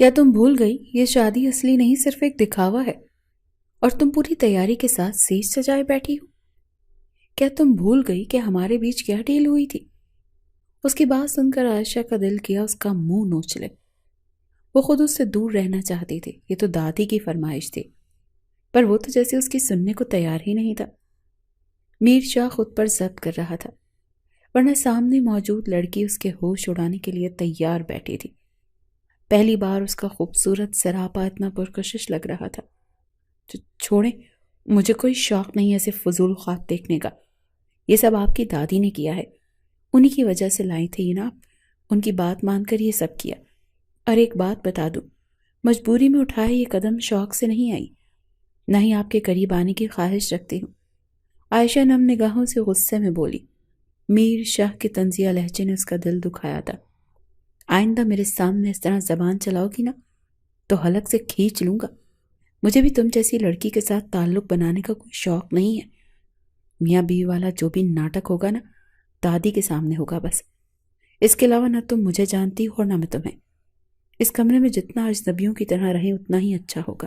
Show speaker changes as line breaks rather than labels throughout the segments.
کیا تم بھول گئی یہ شادی اصلی نہیں صرف ایک دکھاوا ہے، اور تم پوری تیاری کے ساتھ سیج سجائے بیٹھی ہو؟ کیا تم بھول گئی کہ ہمارے بیچ کیا ڈیل ہوئی تھی؟ اس کی بات سن کر عائشہ کا دل کیا اس کا منہ نوچ لے۔ وہ خود اس سے دور رہنا چاہتی تھی، یہ تو دادی کی فرمائش تھی، پر وہ تو جیسے اس کی سننے کو تیار ہی نہیں تھا۔ میر شاہ خود پر ضبط کر رہا تھا، ورنہ سامنے موجود لڑکی اس کے ہوش اڑانے کے لیے تیار بیٹھی تھی۔ پہلی بار اس کا خوبصورت سراپا اتنا پرکشش لگ رہا تھا۔ چھوڑیں، مجھے کوئی شوق نہیں ایسے فضول خواب دیکھنے کا، یہ سب آپ کی دادی نے کیا ہے، انہی کی وجہ سے لائی تھی یہ نا آپ، ان کی بات مان کر یہ سب کیا۔ اور ایک بات بتا دوں، مجبوری میں اٹھائے یہ قدم شوق سے نہیں آئی، نہ ہی آپ کے قریب آنے کی خواہش رکھتی ہوں۔ عائشہ نم نگاہوں سے غصے میں بولی۔ میر شاہ کے طنزیہ لہجے نے اس کا دل دکھایا تھا۔ آئندہ میرے سامنے اس طرح زبان چلاؤ گی نا تو حلق سے کھینچ لوں گا۔ مجھے بھی تم جیسی لڑکی کے ساتھ تعلق بنانے کا کوئی شوق نہیں ہے۔ میاں بیوی والا جو بھی ناٹک ہوگا نا، دادی کے سامنے ہوگا بس، اس کے علاوہ نہ تم مجھے جانتی ہو اور نہ میں تمہیں۔ اس کمرے میں جتنا اجنبیوں کی طرح رہیں اتنا ہی اچھا ہوگا۔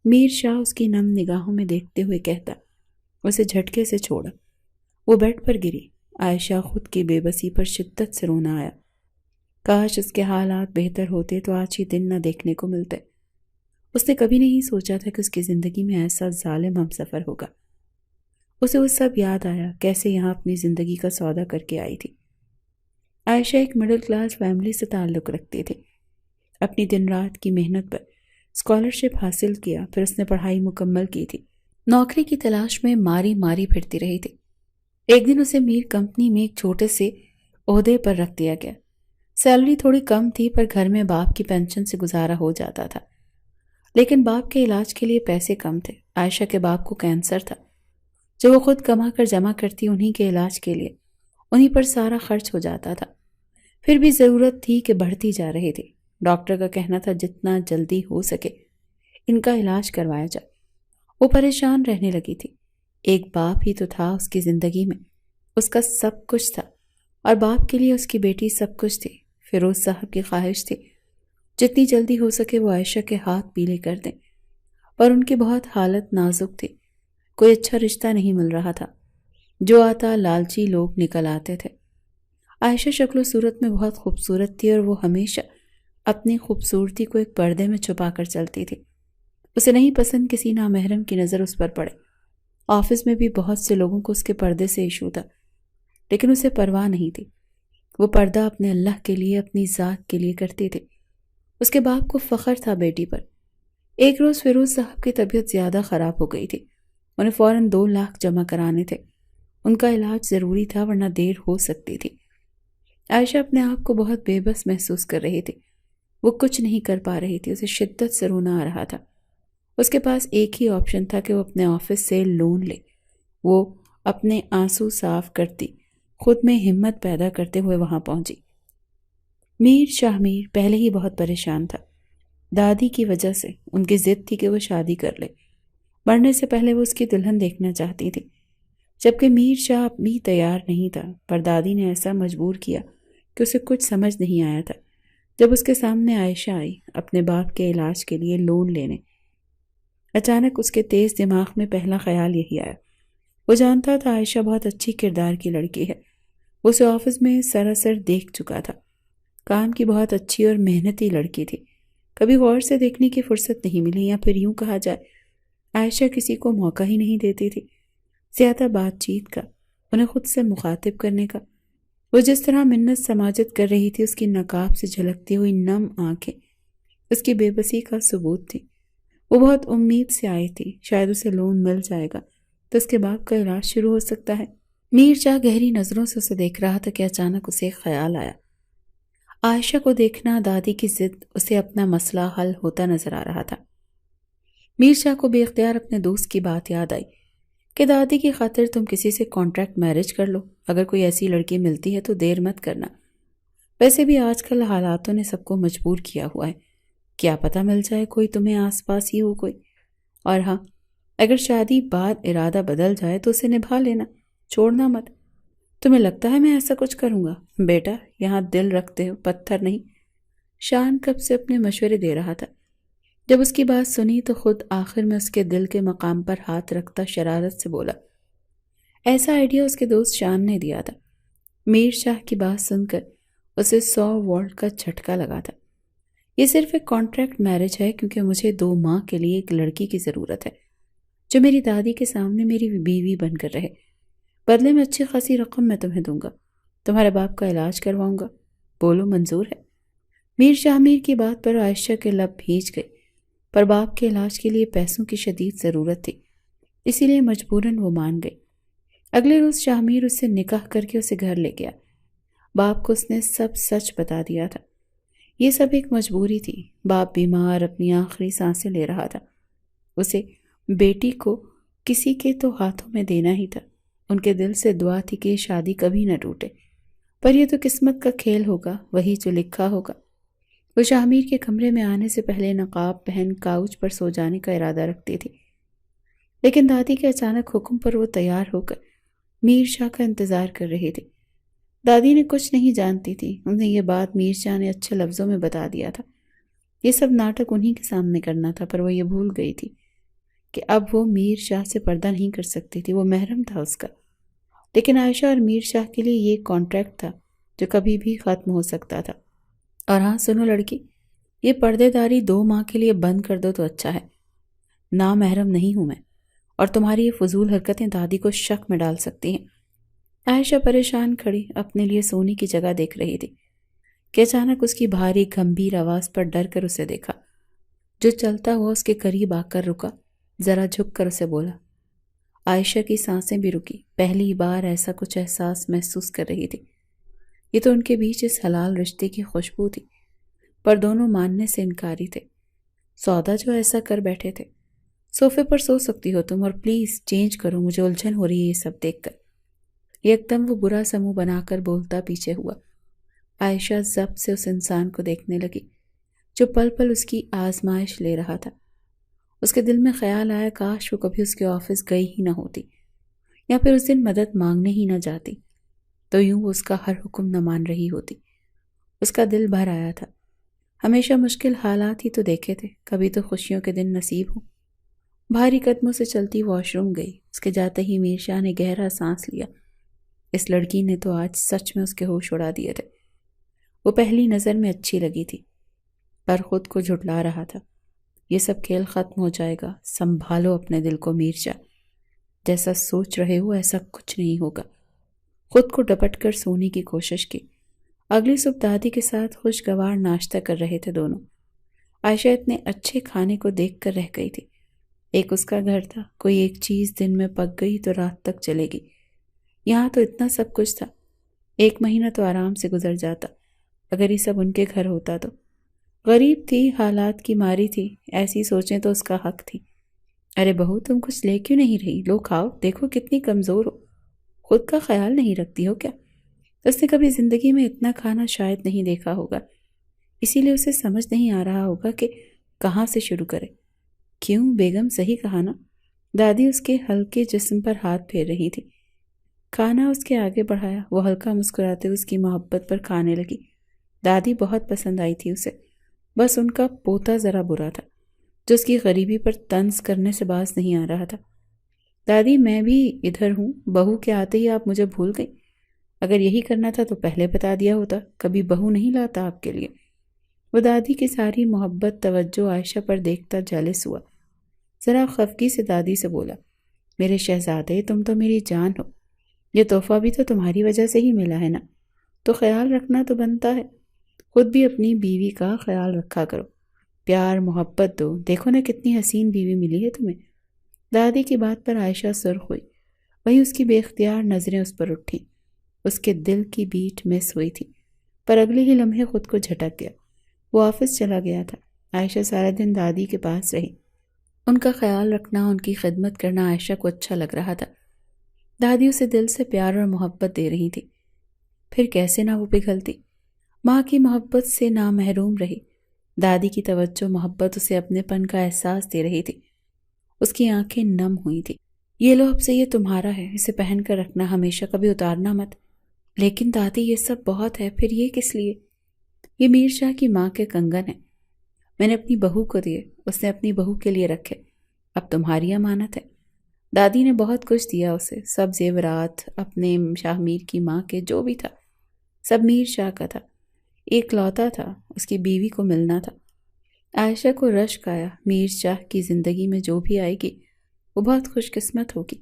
میر شاہ اس کی نم نگاہوں میں دیکھتے ہوئے کہتا۔ اسے جھٹکے سے چھوڑا، وہ بیڈ پر گری۔ عائشہ خود کی بے بسی پر شدت سے رونا آیا۔ کاش اس کے حالات بہتر ہوتے تو آج ہی دن نہ دیکھنے کو ملتے۔ اس نے کبھی نہیں سوچا تھا کہ اس کی زندگی میں ایسا ظالم ہمسفر ہوگا۔ اسے وہ سب یاد آیا، کیسے یہاں اپنی زندگی کا سودا کر کے آئی تھی۔ عائشہ ایک مڈل کلاس فیملی سے تعلق رکھتی تھی۔ اپنی دن رات کی محنت پر اسکالرشپ حاصل کیا، پھر اس نے پڑھائی مکمل کی تھی۔ نوکری کی تلاش میں ماری ماری پھرتی رہی تھی۔ ایک دن اسے میر کمپنی میں ایک چھوٹے سے عہدے پر رکھ دیا گیا۔ سیلری تھوڑی کم تھی، پر گھر میں باپ کی پینشن سے گزارا ہو جاتا تھا، لیکن باپ کے علاج کے لیے پیسے کم تھے۔ عائشہ کے باپ کو کینسر تھا، جو وہ خود کما کر جمع کرتی انہی کے علاج کے لیے، انہی پر سارا خرچ ہو جاتا تھا۔ پھر بھی ضرورت تھی کہ بڑھتی جا رہی تھی۔ ڈاکٹر کا کہنا تھا جتنا جلدی ہو سکے ان کا علاج کروایا جائے۔ وہ پریشان رہنے لگی تھی۔ ایک باپ ہی تو تھا اس کی زندگی میں، اس کا سب کچھ تھا، اور باپ کے لیے اس کی بیٹی سب کچھ تھی۔ فیروز صاحب کی خواہش تھی جتنی جلدی ہو سکے وہ عائشہ کے ہاتھ پیلے کر دیں، پر ان کی بہت حالت نازک تھی، کوئی اچھا رشتہ نہیں مل رہا تھا، جو آتا لالچی لوگ نکل آتے تھے۔ عائشہ شکل و صورت میں بہت خوبصورت تھی، اور وہ ہمیشہ اپنی خوبصورتی کو ایک پردے میں چھپا کر چلتی تھی۔ اسے نہیں پسند کسی نامحرم کی نظر اس پر پڑے۔ آفس میں بھی بہت سے لوگوں کو اس کے پردے سے ایشو تھا، لیکن اسے پرواہ نہیں تھی۔ وہ پردہ اپنے اللہ کے لیے، اپنی ذات کے لیے کرتی تھی۔ اس کے باپ کو فخر تھا بیٹی پر۔ ایک روز فیروز صاحب کی طبیعت زیادہ خراب ہو گئی تھی، انہیں فوراً 2 لاکھ جمع کرانے تھے۔ ان کا علاج ضروری تھا، ورنہ دیر ہو سکتی تھی۔ عائشہ اپنے آپ کو بہت بے بس محسوس کر رہی تھی، وہ کچھ نہیں کر پا رہی تھی، اسے شدت سے رونا آ رہا تھا۔ اس کے پاس ایک ہی آپشن تھا کہ وہ اپنے آفس سے لون لے۔ وہ اپنے آنسو صاف کرتی، خود میں ہمت پیدا کرتے ہوئے وہاں پہنچی۔ میر شاہ میر پہلے ہی بہت پریشان تھا۔ دادی کی وجہ سے ان کی ضد تھی کہ وہ شادی کر لے، مرنے سے پہلے وہ اس کی دلہن دیکھنا چاہتی تھی، جبکہ میر شاہ بھی تیار نہیں تھا، پر دادی نے ایسا مجبور کیا کہ اسے کچھ سمجھ نہیں آیا تھا۔ جب اس کے سامنے عائشہ آئی اپنے باپ کے علاج کے لیے لون لینے، اچانک اس کے تیز دماغ میں پہلا خیال یہی آیا۔ وہ جانتا تھا عائشہ بہت اچھی کردار کی لڑکی ہے، وہ اسے آفس میں سراسر دیکھ چکا تھا، کام کی بہت اچھی اور محنتی لڑکی تھی، کبھی غور سے دیکھنے کی فرصت نہیں ملی، یا پھر یوں کہا جائے عائشہ کسی کو موقع ہی نہیں دیتی تھی زیادہ بات چیت کا، انہیں خود سے مخاطب کرنے کا۔ وہ جس طرح منت سماجت کر رہی تھی، اس کی نقاب سے جھلکتی ہوئی نم آنکھیں اس کی بے بسی کا ثبوت تھی۔ وہ بہت امید سے آئی تھی، شاید اسے لون مل جائے گا تو اس کے باپ کا علاج شروع ہو سکتا ہے۔ میر شاہ گہری نظروں سے اسے دیکھ رہا تھا کہ اچانک اسے ایک خیال آیا۔ عائشہ کو دیکھنا، دادی کی ضد، اسے اپنا مسئلہ حل ہوتا نظر آ رہا تھا۔ میر شاہ کو بے اختیار اپنے دوست کی بات یاد آئی کہ دادی کی خاطر تم کسی سے کانٹریکٹ میرج کر لو، اگر کوئی ایسی لڑکی ملتی ہے تو دیر مت کرنا، ویسے بھی آج کل حالاتوں نے سب کو مجبور کیا ہوا ہے، کیا پتہ مل جائے کوئی تمہیں آس پاس ہی ہو کوئی، اور ہاں اگر شادی بعد ارادہ بدل جائے تو اسے نبھا لینا، چھوڑنا مت۔ تمہیں لگتا ہے میں ایسا کچھ کروں گا؟ بیٹا یہاں دل رکھتے ہو، پتھر نہیں۔ شان کب سے اپنے مشورے دے رہا تھا۔ جب اس کی بات سنی تو خود آخر میں اس کے دل کے مقام پر ہاتھ رکھتا شرارت سے بولا۔ ایسا آئیڈیا اس کے دوست شان نے دیا تھا۔ میر شاہ کی بات سن کر اسے 100 وولٹ کا جھٹکا لگا تھا۔ یہ صرف ایک کانٹریکٹ میرج ہے کیونکہ مجھے 2 ماہ کے لیے ایک لڑکی کی ضرورت ہے جو میری دادی کے سامنے میری بیوی بن کر رہے۔ بدلے میں اچھی خاصی رقم میں تمہیں دوں گا، تمہارے باپ کا علاج کرواؤں گا، بولو منظور ہے؟ میر شاہ میر کی بات پر عائشہ کے لب بھیج گئے، پر باپ کے علاج کے لیے پیسوں کی شدید ضرورت تھی، اسی لیے مجبوراً وہ مان گئی۔ اگلے روز شاہ میر اس سے نکاح کر کے اسے گھر لے گیا۔ باپ کو اس نے سب سچ بتا دیا تھا۔ یہ سب ایک مجبوری تھی۔ باپ بیمار اپنی آخری سانسیں لے رہا تھا۔ اسے بیٹی کو کسی کے تو ہاتھوں میں دینا ہی تھا۔ ان کے دل سے دعا تھی کہ یہ شادی کبھی نہ ٹوٹے، پر یہ تو قسمت کا کھیل ہوگا، وہی جو لکھا ہوگا۔ وہ شاہ میر کے کمرے میں آنے سے پہلے نقاب پہن کاؤچ پر سو جانے کا ارادہ رکھتی تھی، لیکن دادی کے اچانک حکم پر وہ تیار ہو کر میر شاہ کا انتظار کر رہی تھی۔ دادی نے کچھ نہیں جانتی تھی، انہیں یہ بات میر شاہ نے اچھے لفظوں میں بتا دیا تھا۔ یہ سب ناٹک انہی کے سامنے کرنا تھا، پر وہ یہ بھول گئی تھی کہ اب وہ میر شاہ سے پردہ نہیں کر سکتی تھی، وہ محرم تھا اس کا۔ لیکن عائشہ اور میر شاہ کے لیے یہ کانٹریکٹ تھا جو کبھی بھی ختم ہو سکتا تھا۔ اور ہاں سنو لڑکی، یہ پردے داری 2 ماہ کے لیے بند کر دو تو اچھا ہے۔ نامحرم نہیں ہوں میں، اور تمہاری یہ فضول حرکتیں دادی کو شک میں ڈال سکتی ہیں۔ عائشہ پریشان کھڑی اپنے لیے سونے کی جگہ دیکھ رہی تھی کہ اچانک اس کی بھاری گمبھیر آواز پر ڈر کر اسے دیکھا۔ جو چلتا ہوا اس کے قریب آ کر رکا، ذرا جھک کر اسے بولا۔ عائشہ کی سانسیں بھی رکی، پہلی بار ایسا کچھ احساس محسوس کر رہی تھی۔ یہ تو ان کے بیچ اس حلال رشتے کی خوشبو تھی، پر دونوں ماننے سے انکاری تھے۔ سودا جو ایسا کر بیٹھے تھے۔ صوفے پر سو سکتی ہو تم، اور پلیز چینج کرو، مجھے الجھن ہو رہی ہے یہ سب دیکھ کر۔ ایک دم وہ برا سا منہ بنا کر بولتا پیچھے ہوا۔ عائشہ ضبط سے اس انسان کو دیکھنے لگی جو پل پل اس کی آزمائش لے رہا تھا۔ اس کے دل میں خیال آیا کاش وہ کبھی اس کے آفس گئی ہی نہ ہوتی، یا پھر اس دن مدد مانگنے ہی نہ جاتی، تو یوں وہ اس کا ہر حکم نہ مان رہی ہوتی۔ اس کا دل بھر آیا تھا۔ ہمیشہ مشکل حالات ہی تو دیکھے تھے، کبھی تو خوشیوں کے دن نصیب ہوں۔ بھاری قدموں سے چلتی واش روم گئی۔ اس کے جاتے ہی میر شاہ نے گہرا سانس لیا۔ اس لڑکی نے تو آج سچ میں اس کے ہوش اڑا دیے تھے۔ وہ پہلی نظر میں اچھی لگی تھی، پر خود کو جھٹلا رہا تھا۔ یہ سب کھیل ختم ہو جائے گا، سنبھالو اپنے دل کو میر شاہ، جیسا سوچ رہے ہو ایسا کچھ نہیں ہوگا۔ خود کو ڈپٹ کر سونے کی کوشش کی۔ اگلی صبح دادی کے ساتھ خوشگوار ناشتہ کر رہے تھے دونوں۔ عائشہ اتنے اچھے کھانے کو دیکھ کر رہ گئی تھی۔ ایک اس کا گھر تھا، کوئی ایک چیز دن میں پک گئی تو رات تک چلے گی۔ یہاں تو اتنا سب کچھ تھا، 1 مہینہ تو آرام سے گزر جاتا اگر یہ سب ان کے گھر ہوتا تو۔ غریب تھی، حالات کی ماری تھی، ایسی سوچیں تو اس کا حق تھی۔ ارے بہو تم کچھ لے کیوں نہیں رہی؟ لو کھاؤ، دیکھو کتنی کمزور ہو، خود کا خیال نہیں رکھتی ہو کیا؟ اس نے کبھی زندگی میں اتنا کھانا شاید نہیں دیکھا ہوگا، اسی لیے اسے سمجھ نہیں آ رہا ہوگا کہ کہاں سے شروع کرے۔ کیوں بیگم، صحیح کہا نا؟ دادی اس کے ہلکے جسم پر ہاتھ پھیر رہی تھی۔ کھانا اس کے آگے بڑھایا، وہ ہلکا مسکراتے ہوئے اس کی محبت پر کھانے لگی۔ دادی بہت پسند آئی تھی اسے، بس ان کا پوتا ذرا برا تھا جو اس کی غریبی پر طنز کرنے سے باز نہیں آ رہا تھا۔ دادی میں بھی ادھر ہوں، بہو کے آتے ہی آپ مجھے بھول گئی؟ اگر یہی کرنا تھا تو پہلے بتا دیا ہوتا، کبھی بہو نہیں لاتا آپ کے لیے۔ وہ دادی کی ساری محبت توجہ عائشہ پر دیکھتا جالس ہوا، ذرا خفگی سے دادی سے بولا، میرے شہزادے تم تو میری جان ہو، یہ تحفہ بھی تو تمہاری وجہ سے ہی ملا ہے نا، تو خیال رکھنا تو بنتا ہے، خود بھی اپنی بیوی کا خیال رکھا کرو، پیار محبت دو، دیکھو نا کتنی حسین بیوی ملی ہے تمہیں۔ دادی کی بات پر عائشہ سرخ ہوئی، وہیں اس کی بے اختیار نظریں اس پر اٹھی۔ اس کے دل کی بیٹ مس ہوئی تھی، پر اگلے ہی لمحے خود کو جھٹک گیا۔ وہ آفس چلا گیا تھا۔ عائشہ سارا دن دادی کے پاس رہی۔ ان کا خیال رکھنا، ان کی خدمت کرنا عائشہ کو اچھا لگ رہا تھا۔ دادی اسے دل سے پیار اور محبت دے رہی تھی، پھر کیسے نہ وہ پگھلتی۔ ماں کی محبت سے نہ محروم رہی۔ دادی کی توجہ محبت اسے اپنے پن کا احساس دے رہی تھی۔ اس کی آنکھیں نم ہوئی تھی۔ یہ لو اب سے یہ تمہارا ہے، اسے پہن کر رکھنا، ہمیشہ کبھی اتارنا مت۔ لیکن دادی یہ سب بہت ہے، پھر یہ کس لیے؟ یہ میر شاہ کی ماں کے کنگن ہیں، میں نے اپنی بہو کو دیے، اس نے اپنی بہو کے لیے رکھے، اب تمہاری امانت ہے۔ دادی نے بہت کچھ دیا اسے، سب زیورات، اپنے شاہ میر کی ماں کے جو بھی تھا سب میر شاہ کا تھا، ایک لوتا تھا، اس کی بیوی کو ملنا تھا۔ عائشہ کو رشک آیا، میر شاہ کی زندگی میں جو بھی آئے گی وہ بہت خوش قسمت ہوگی۔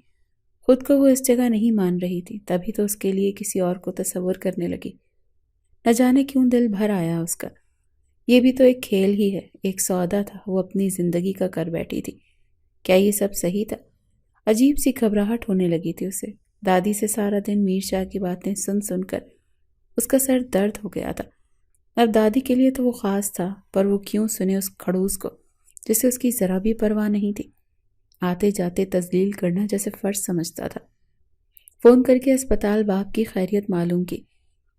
خود کو وہ اس جگہ نہیں مان رہی تھی، تبھی تو اس کے لیے کسی اور کو تصور کرنے لگی۔ نہ جانے کیوں دل بھر آیا اس کا، یہ بھی تو ایک کھیل ہی ہے، ایک سودا تھا وہ اپنی زندگی کا کر بیٹھی تھی۔ کیا یہ سب صحیح تھا؟ عجیب سی گھبراہٹ ہونے لگی تھی اسے۔ دادی سے سارا دن میر شاہ کی باتیں سن سن کر اس کا سر درد ہو گیا تھا۔ اب دادی کے لیے تو وہ خاص تھا، پر وہ کیوں سنے اس کھڑوس کو جسے اس کی ذرا بھی پرواہ نہیں تھی۔ آتے جاتے تذلیل کرنا جیسے فرض سمجھتا تھا۔ فون کر کے اسپتال باپ کی خیریت معلوم کی۔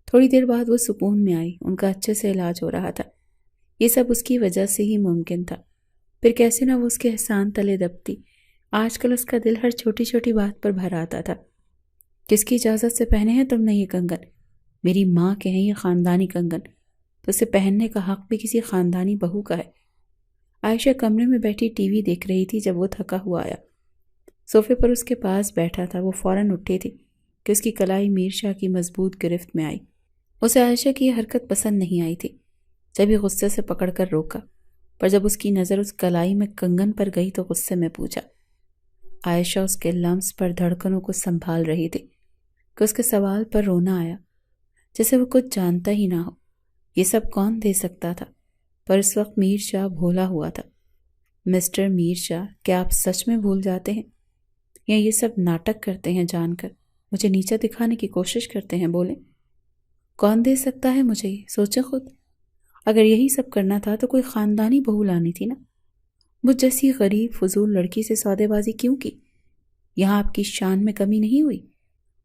تھوڑی دیر بعد وہ سکون میں آئی، ان کا اچھے سے علاج ہو رہا تھا۔ یہ سب اس کی وجہ سے ہی ممکن تھا، پھر کیسے نہ وہ اس کے احسان تلے دبتی۔ آج کل اس کا دل ہر چھوٹی چھوٹی بات پر بھر آتا تھا۔ کس کی اجازت سے پہنے ہیں تم نے یہ کنگن؟ میری ماں کے ہیں یہ خاندانی کنگن، تو اسے پہننے کا حق بھی کسی خاندانی بہو کا ہے۔ عائشہ کمرے میں بیٹھی ٹی وی دیکھ رہی تھی جب وہ تھکا ہوا آیا۔ صوفے پر اس کے پاس بیٹھا تھا، وہ فوراً اٹھی تھی کہ اس کی کلائی میر شاہ کی مضبوط گرفت میں آئی۔ اسے عائشہ کی یہ حرکت پسند نہیں آئی تھی، جب یہ غصے سے پکڑ کر روکا، پر جب اس کی نظر اس کلائی میں کنگن پر گئی تو غصے میں پوچھا۔ عائشہ اس کے لمس پر دھڑکنوں کو سنبھال رہی تھی کہ اس کے سوال پر رونا آیا، جیسے وہ کچھ جانتا ہی نہ ہو۔ یہ سب کون دے سکتا تھا؟ پر اس وقت میر شاہ بھولا ہوا تھا۔ مسٹر میر شاہ، کیا آپ سچ میں بھول جاتے ہیں یا یہ سب ناٹک کرتے ہیں جان کر؟ مجھے نیچا دکھانے کی کوشش کرتے ہیں؟ بولیں کون دے سکتا ہے مجھے؟ یہ سوچیں خود۔ اگر یہی سب کرنا تھا تو کوئی خاندانی بہو لانی تھی نا۔ مجھ جیسی غریب فضول لڑکی سے سودے بازی کیوں کی؟ یہاں آپ کی شان میں کمی نہیں ہوئی؟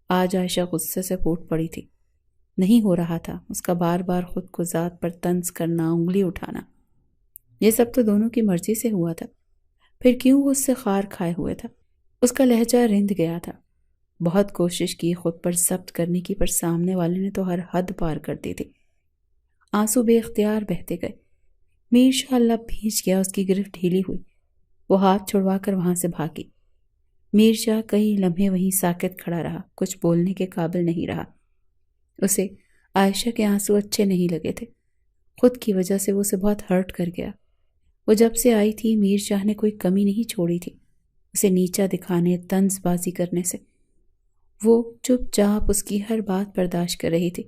آج عائشہ غصے سے پھوٹ پڑی تھی۔ نہیں ہو رہا تھا اس کا بار بار خود کو ذات پر طنز کرنا، انگلی اٹھانا۔ یہ سب تو دونوں کی مرضی سے ہوا تھا، پھر کیوں وہ اس سے خار کھائے ہوئے تھا؟ اس کا لہجہ رند گیا تھا۔ بہت کوشش کی خود پر ضبط کرنے کی، پر سامنے والے نے تو ہر حد پار کر دی تھی۔ آنسو بے اختیار بہتے گئے۔ میر شاہ لب بھیج گیا، اس کی گرفت ڈھیلی ہوئی، وہ ہاتھ چھڑوا کر وہاں سے بھاگی۔ میر شاہ کئی لمحے وہیں ساکت کھڑا رہا، کچھ بولنے کے قابل نہیں رہا۔ اسے عائشہ کے آنسو اچھے نہیں لگے تھے، خود کی وجہ سے وہ اسے بہت ہرٹ کر گیا۔ وہ جب سے آئی تھی میر شاہ نے کوئی کمی نہیں چھوڑی تھی اسے نیچا دکھانے، طنز بازی کرنے سے۔ وہ چپ چاپ اس کی ہر بات برداشت کر رہی تھی،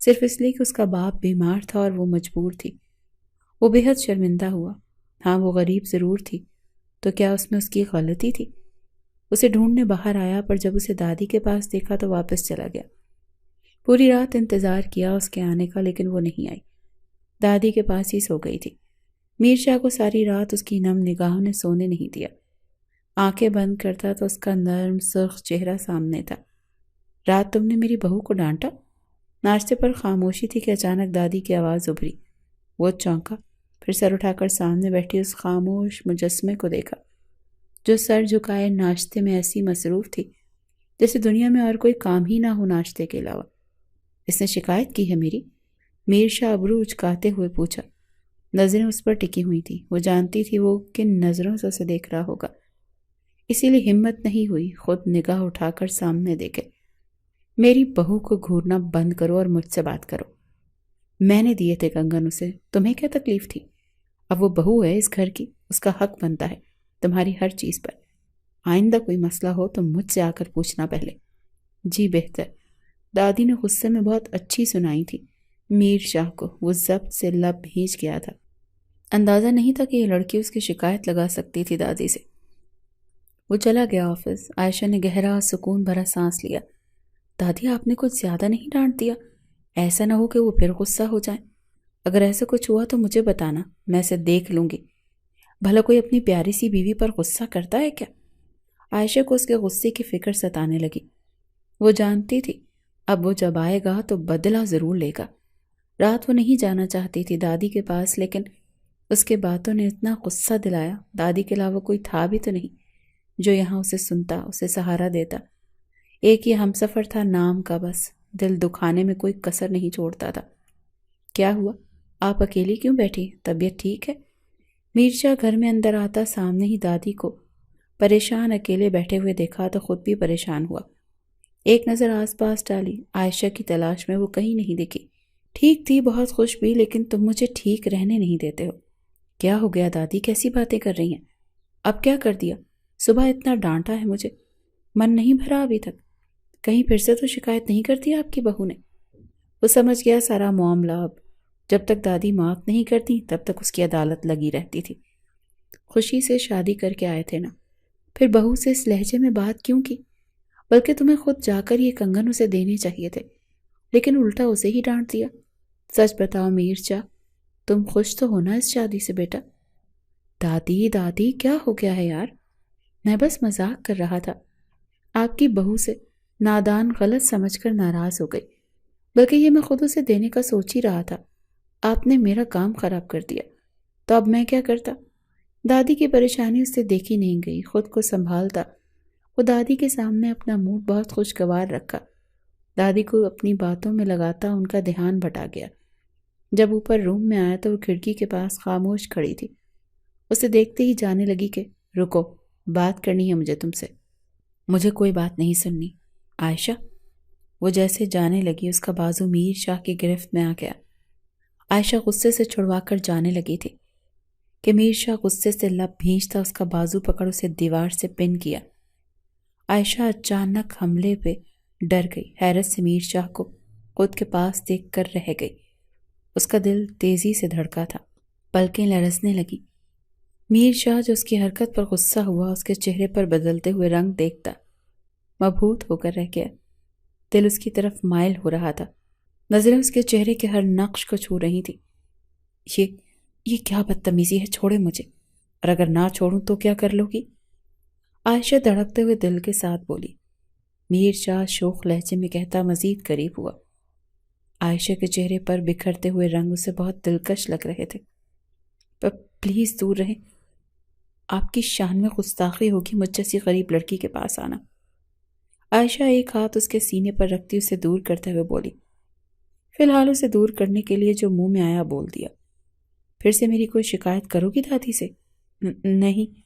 صرف اس لیے کہ اس کا باپ بیمار تھا اور وہ مجبور تھی۔ وہ بے حد شرمندہ ہوا۔ ہاں وہ غریب ضرور تھی، تو کیا اس میں اس کی غلطی تھی؟ اسے ڈھونڈنے باہر آیا، پر جب اسے دادی کے پاس دیکھا تو واپس چلا گیا۔ پوری رات انتظار کیا اس کے آنے کا، لیکن وہ نہیں آئی، دادی کے پاس ہی سو گئی تھی۔ میر شاہ کو ساری رات اس کی نم نگاہوں نے سونے نہیں دیا۔ آنکھیں بند کرتا تو اس کا نرم سرخ چہرہ سامنے تھا۔ رات تم نے میری بہو کو ڈانٹا؟ ناشتے پر خاموشی تھی کہ اچانک دادی کی آواز ابھری۔ وہ چونکا، پھر سر اٹھا کر سامنے بیٹھی اس خاموش مجسمے کو دیکھا، جو سر جھکائے ناشتے میں ایسی مصروف تھی جیسے دنیا میں اور کوئی کام ہی نہ ہو ناشتے کے علاوہ۔ اس نے شکایت کی ہے میری؟ میر شاہ ابرو اچکاتے ہوئے پوچھا۔ نظریں اس پر ٹکی ہوئی تھی، وہ جانتی تھی وہ کن نظروں سے اسے دیکھ رہا ہوگا، اسی لیے ہمت نہیں ہوئی خود نگاہ اٹھا کر سامنے دیکھے۔ میری بہو کو گھورنا بند کرو اور مجھ سے بات کرو۔ میں نے دیے تھے کنگن اسے، تمہیں کیا تکلیف تھی؟ اب وہ بہو ہے اس گھر کی، اس کا حق بنتا ہے تمہاری ہر چیز پر۔ آئندہ کوئی مسئلہ ہو تو مجھ سے آ کر پوچھنا پہلے۔ جی بہتر۔ دادی نے غصے میں بہت اچھی سنائی تھی میر شاہ کو، وہ ضبط سے لب بھیج گیا تھا۔ اندازہ نہیں تھا کہ یہ لڑکی اس کی شکایت لگا سکتی تھی دادی سے۔ وہ چلا گیا آفس۔ عائشہ نے گہرا سکون بھرا سانس لیا۔ دادی آپ نے کچھ زیادہ نہیں ڈانٹ دیا؟ ایسا نہ ہو کہ وہ پھر غصہ ہو جائیں۔ اگر ایسا کچھ ہوا تو مجھے بتانا، میں اسے دیکھ لوں گی۔ بھلا کوئی اپنی پیاری سی بیوی پر غصہ کرتا ہے کیا؟ عائشہ کو اس کے غصے کی فکر ستانے لگی۔ وہ جانتی تھی اب وہ جب آئے گا تو بدلہ ضرور لے گا۔ رات وہ نہیں جانا چاہتی تھی دادی کے پاس، لیکن اس کے باتوں نے اتنا غصہ دلایا۔ دادی کے علاوہ کوئی تھا بھی تو نہیں جو یہاں اسے سنتا، اسے سہارا دیتا۔ ایک یہ ہمسفر تھا نام کا، بس دل دکھانے میں کوئی کسر نہیں چھوڑتا تھا۔ کیا ہوا؟ آپ اکیلی کیوں بیٹھی؟ طبیعت ٹھیک ہے؟ میرشاہ گھر میں اندر آتا سامنے ہی دادی کو پریشان اکیلے بیٹھے ہوئے دیکھا تو خود بھی پریشان ہوا۔ ایک نظر آس پاس ڈالی، عائشہ کی تلاش میں وہ کہیں نہیں دکھی۔ ٹھیک تھی، بہت خوش بھی، لیکن تم مجھے ٹھیک رہنے نہیں دیتے ہو۔ کیا ہو گیا دادی؟ کیسی باتیں کر رہی ہیں؟ اب کیا کر دیا؟ صبح اتنا ڈانٹا ہے مجھے، من نہیں بھرا ابھی تک۔ کہیں پھر سے تو شکایت نہیں کرتی آپ کی بہو نے؟ وہ سمجھ گیا سارا معاملہ اب۔ جب تک دادی معاف نہیں کرتی تب تک اس کی عدالت لگی رہتی تھی۔ خوشی سے شادی کر کے آئے تھے نا، پھر بہو سے اس لہجے میں بات کیوں کی؟ بلکہ تمہیں خود جا کر یہ کنگن اسے دینے چاہیے تھے، لیکن الٹا اسے ہی ڈانٹ دیا۔ سچ بتاؤ میرچا، تم خوش تو ہونا اس شادی سے بیٹا؟ دادی دادی کیا ہو گیا ہے یار؟ میں بس مذاق کر رہا تھا۔ آپ کی بہو سے نادان غلط سمجھ کر ناراض ہو گئی، بلکہ یہ میں خود اسے دینے کا سوچ ہی رہا تھا۔ آپ نے میرا کام خراب کر دیا، تو اب میں کیا کرتا؟ دادی کی پریشانی اس سے دیکھی نہیں گئی، خود کو سنبھالتا وہ دادی کے سامنے اپنا موڈ بہت خوشگوار رکھا۔ دادی کو اپنی باتوں میں لگاتا ان کا دھیان بٹا گیا۔ جب اوپر روم میں آیا تو وہ کھڑکی کے پاس خاموش کھڑی تھی۔ اسے دیکھتے ہی جانے لگی کہ رکو، بات کرنی ہے مجھے تم سے۔ مجھے کوئی بات نہیں سننی عائشہ۔ وہ جیسے جانے لگی اس کا بازو میر شاہ کی گرفت میں آ گیا۔ عائشہ غصے سے چھڑوا کر جانے لگی تھی کہ میر شاہ غصے سے لب بھینچتا اس کا بازو پکڑ اسے دیوار سے پن کیا۔ عائشہ اچانک حملے پہ ڈر گئی، حیرت سے میر شاہ کو خود کے پاس دیکھ کر رہ گئی۔ اس کا دل تیزی سے دھڑکا تھا، پلکیں لرزنے لگی۔ میر شاہ جو اس کی حرکت پر غصہ ہوا، اس کے چہرے پر بدلتے ہوئے رنگ دیکھتا مبہوت ہو کر رہ گیا۔ دل اس کی طرف مائل ہو رہا تھا، نظریں اس کے چہرے کے ہر نقش کو چھو رہی تھی۔ یہ کیا بدتمیزی ہے؟ چھوڑے مجھے، اور اگر نہ چھوڑوں تو کیا کر لو گی؟ عائشہ دھڑکتے ہوئے دل کے ساتھ بولی۔ میر شاہ شوخ لہجے میں کہتا مزید قریب ہوا۔ عائشہ کے چہرے پر بکھرتے ہوئے رنگ اسے بہت دلکش لگ رہے تھے۔ پلیز دور رہیں، آپ کی شان میں گستاخی ہوگی مجھ جیسی غریب لڑکی کے پاس آنا۔ عائشہ ایک ہاتھ اس کے سینے پر رکھتی اسے دور کرتے ہوئے بولی۔ فی الحال اسے دور کرنے کے لیے جو منہ میں آیا بول دیا۔ پھر سے میری کوئی شکایت کرو گی دادی سے؟ نہیں۔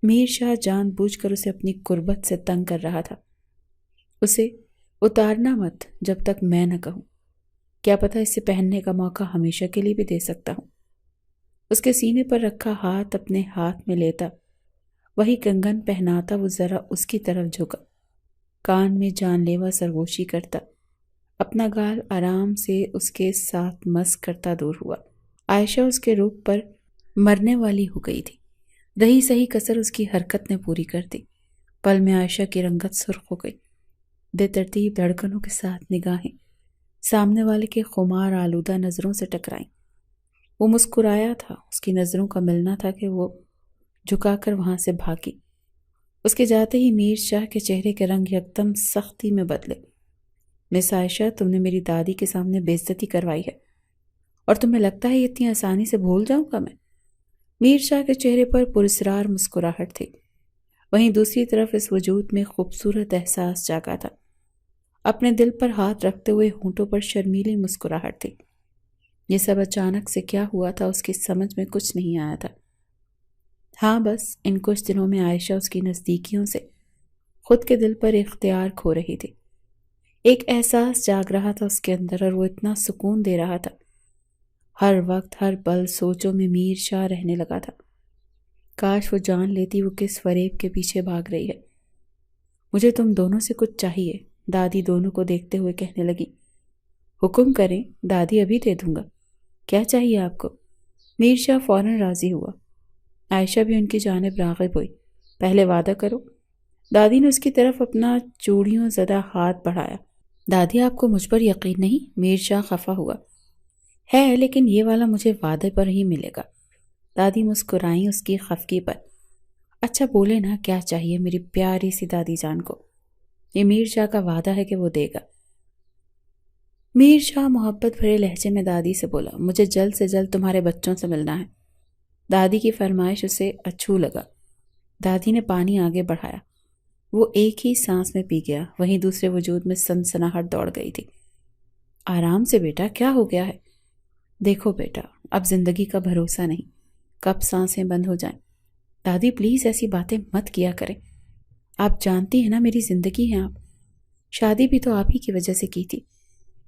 میر شاہ جان بوجھ کر اسے اپنی قربت سے تنگ کر رہا تھا۔ اسے اتارنا مت جب تک میں نہ کہوں، کیا پتہ اسے پہننے کا موقع ہمیشہ کے لیے بھی دے سکتا ہوں۔ اس کے سینے پر رکھا ہاتھ اپنے ہاتھ میں لیتا، وہی کنگن پہناتا وہ ذرا اس کی طرف جھکا، کان میں جان لیوا سرگوشی کرتا، اپنا گال آرام سے اس کے ساتھ مس کرتا دور ہوا۔ عائشہ اس کے روپ پر مرنے والی ہو گئی تھی۔ رہی صحیح کسر اس کی حرکت نے پوری کر دی۔ پل میں عائشہ کی رنگت سرخ ہو گئی، بے ترتیب دھڑکنوں کے ساتھ نگاہیں سامنے والے کے خمار آلودہ نظروں سے ٹکرائیں۔ وہ مسکرایا تھا، اس کی نظروں کا ملنا تھا کہ وہ جھکا کر وہاں سے بھاگی۔ اس کے جاتے ہی میر شاہ کے چہرے کے رنگ یکدم سختی میں بدلے۔ مس عائشہ، تم نے میری دادی کے سامنے بے عزتی کروائی ہے، اور تمہیں لگتا ہے اتنی آسانی سے بھول جاؤں گا میں؟ میر شاہ کے چہرے پر پراسرار مسکراہٹ تھی، وہیں دوسری طرف اس وجود میں خوبصورت احساس جاگا تھا۔ اپنے دل پر ہاتھ رکھتے ہوئے ہونٹوں پر شرمیلی مسکراہٹ تھی۔ یہ سب اچانک سے کیا ہوا تھا اس کی سمجھ میں کچھ نہیں آیا تھا۔ ہاں بس ان کچھ دنوں میں عائشہ اس کی نزدیکیوں سے خود کے دل پر اختیار کھو رہی تھی۔ ایک احساس جاگ رہا تھا اس کے اندر، اور وہ اتنا سکون دے رہا تھا۔ ہر وقت ہر پل سوچوں میں میر شاہ رہنے لگا تھا۔ کاش وہ جان لیتی وہ کس فریب کے پیچھے بھاگ رہی ہے۔ مجھے تم دونوں سے کچھ چاہیے، دادی دونوں کو دیکھتے ہوئے کہنے لگی۔ حکم کریں دادی، ابھی دے دوں گا۔ کیا چاہیے آپ کو؟ میر شاہ فوراً راضی ہوا۔ عائشہ بھی ان کی جانب راغب ہوئی۔ پہلے وعدہ کرو۔ دادی نے اس کی طرف اپنا چوڑیوں زدہ ہاتھ بڑھایا۔ دادی آپ کو مجھ پر یقین نہیں؟ میر شاہ خفا ہوا۔ ہے، لیکن یہ والا مجھے وعدے پر ہی ملے گا۔ دادی مسکرائیں اس کی خفگی پر۔ اچھا بولے نا، کیا چاہیے میری پیاری سی دادی جان کو؟ یہ میر شاہ کا وعدہ ہے کہ وہ دے گا۔ میر شاہ محبت بھرے لہجے میں دادی سے بولا، مجھے جلد سے جلد تمہارے بچوں سے ملنا ہے۔ دادی کی فرمائش اسے اچھو لگا۔ دادی نے پانی آگے بڑھایا۔ وہ ایک ہی سانس میں پی گیا، وہیں دوسرے وجود میں سنسناہٹ دوڑ گئی تھی۔ آرام سے بیٹا، کیا ہو گیا ہے؟ دیکھو بیٹا، اب زندگی کا بھروسہ نہیں، کب سانسیں بند ہو جائیں۔ دادی پلیز ایسی باتیں مت کیا کریں، آپ جانتی ہیں نا میری زندگی ہے آپ، شادی بھی تو آپ ہی کی وجہ سے کی تھی،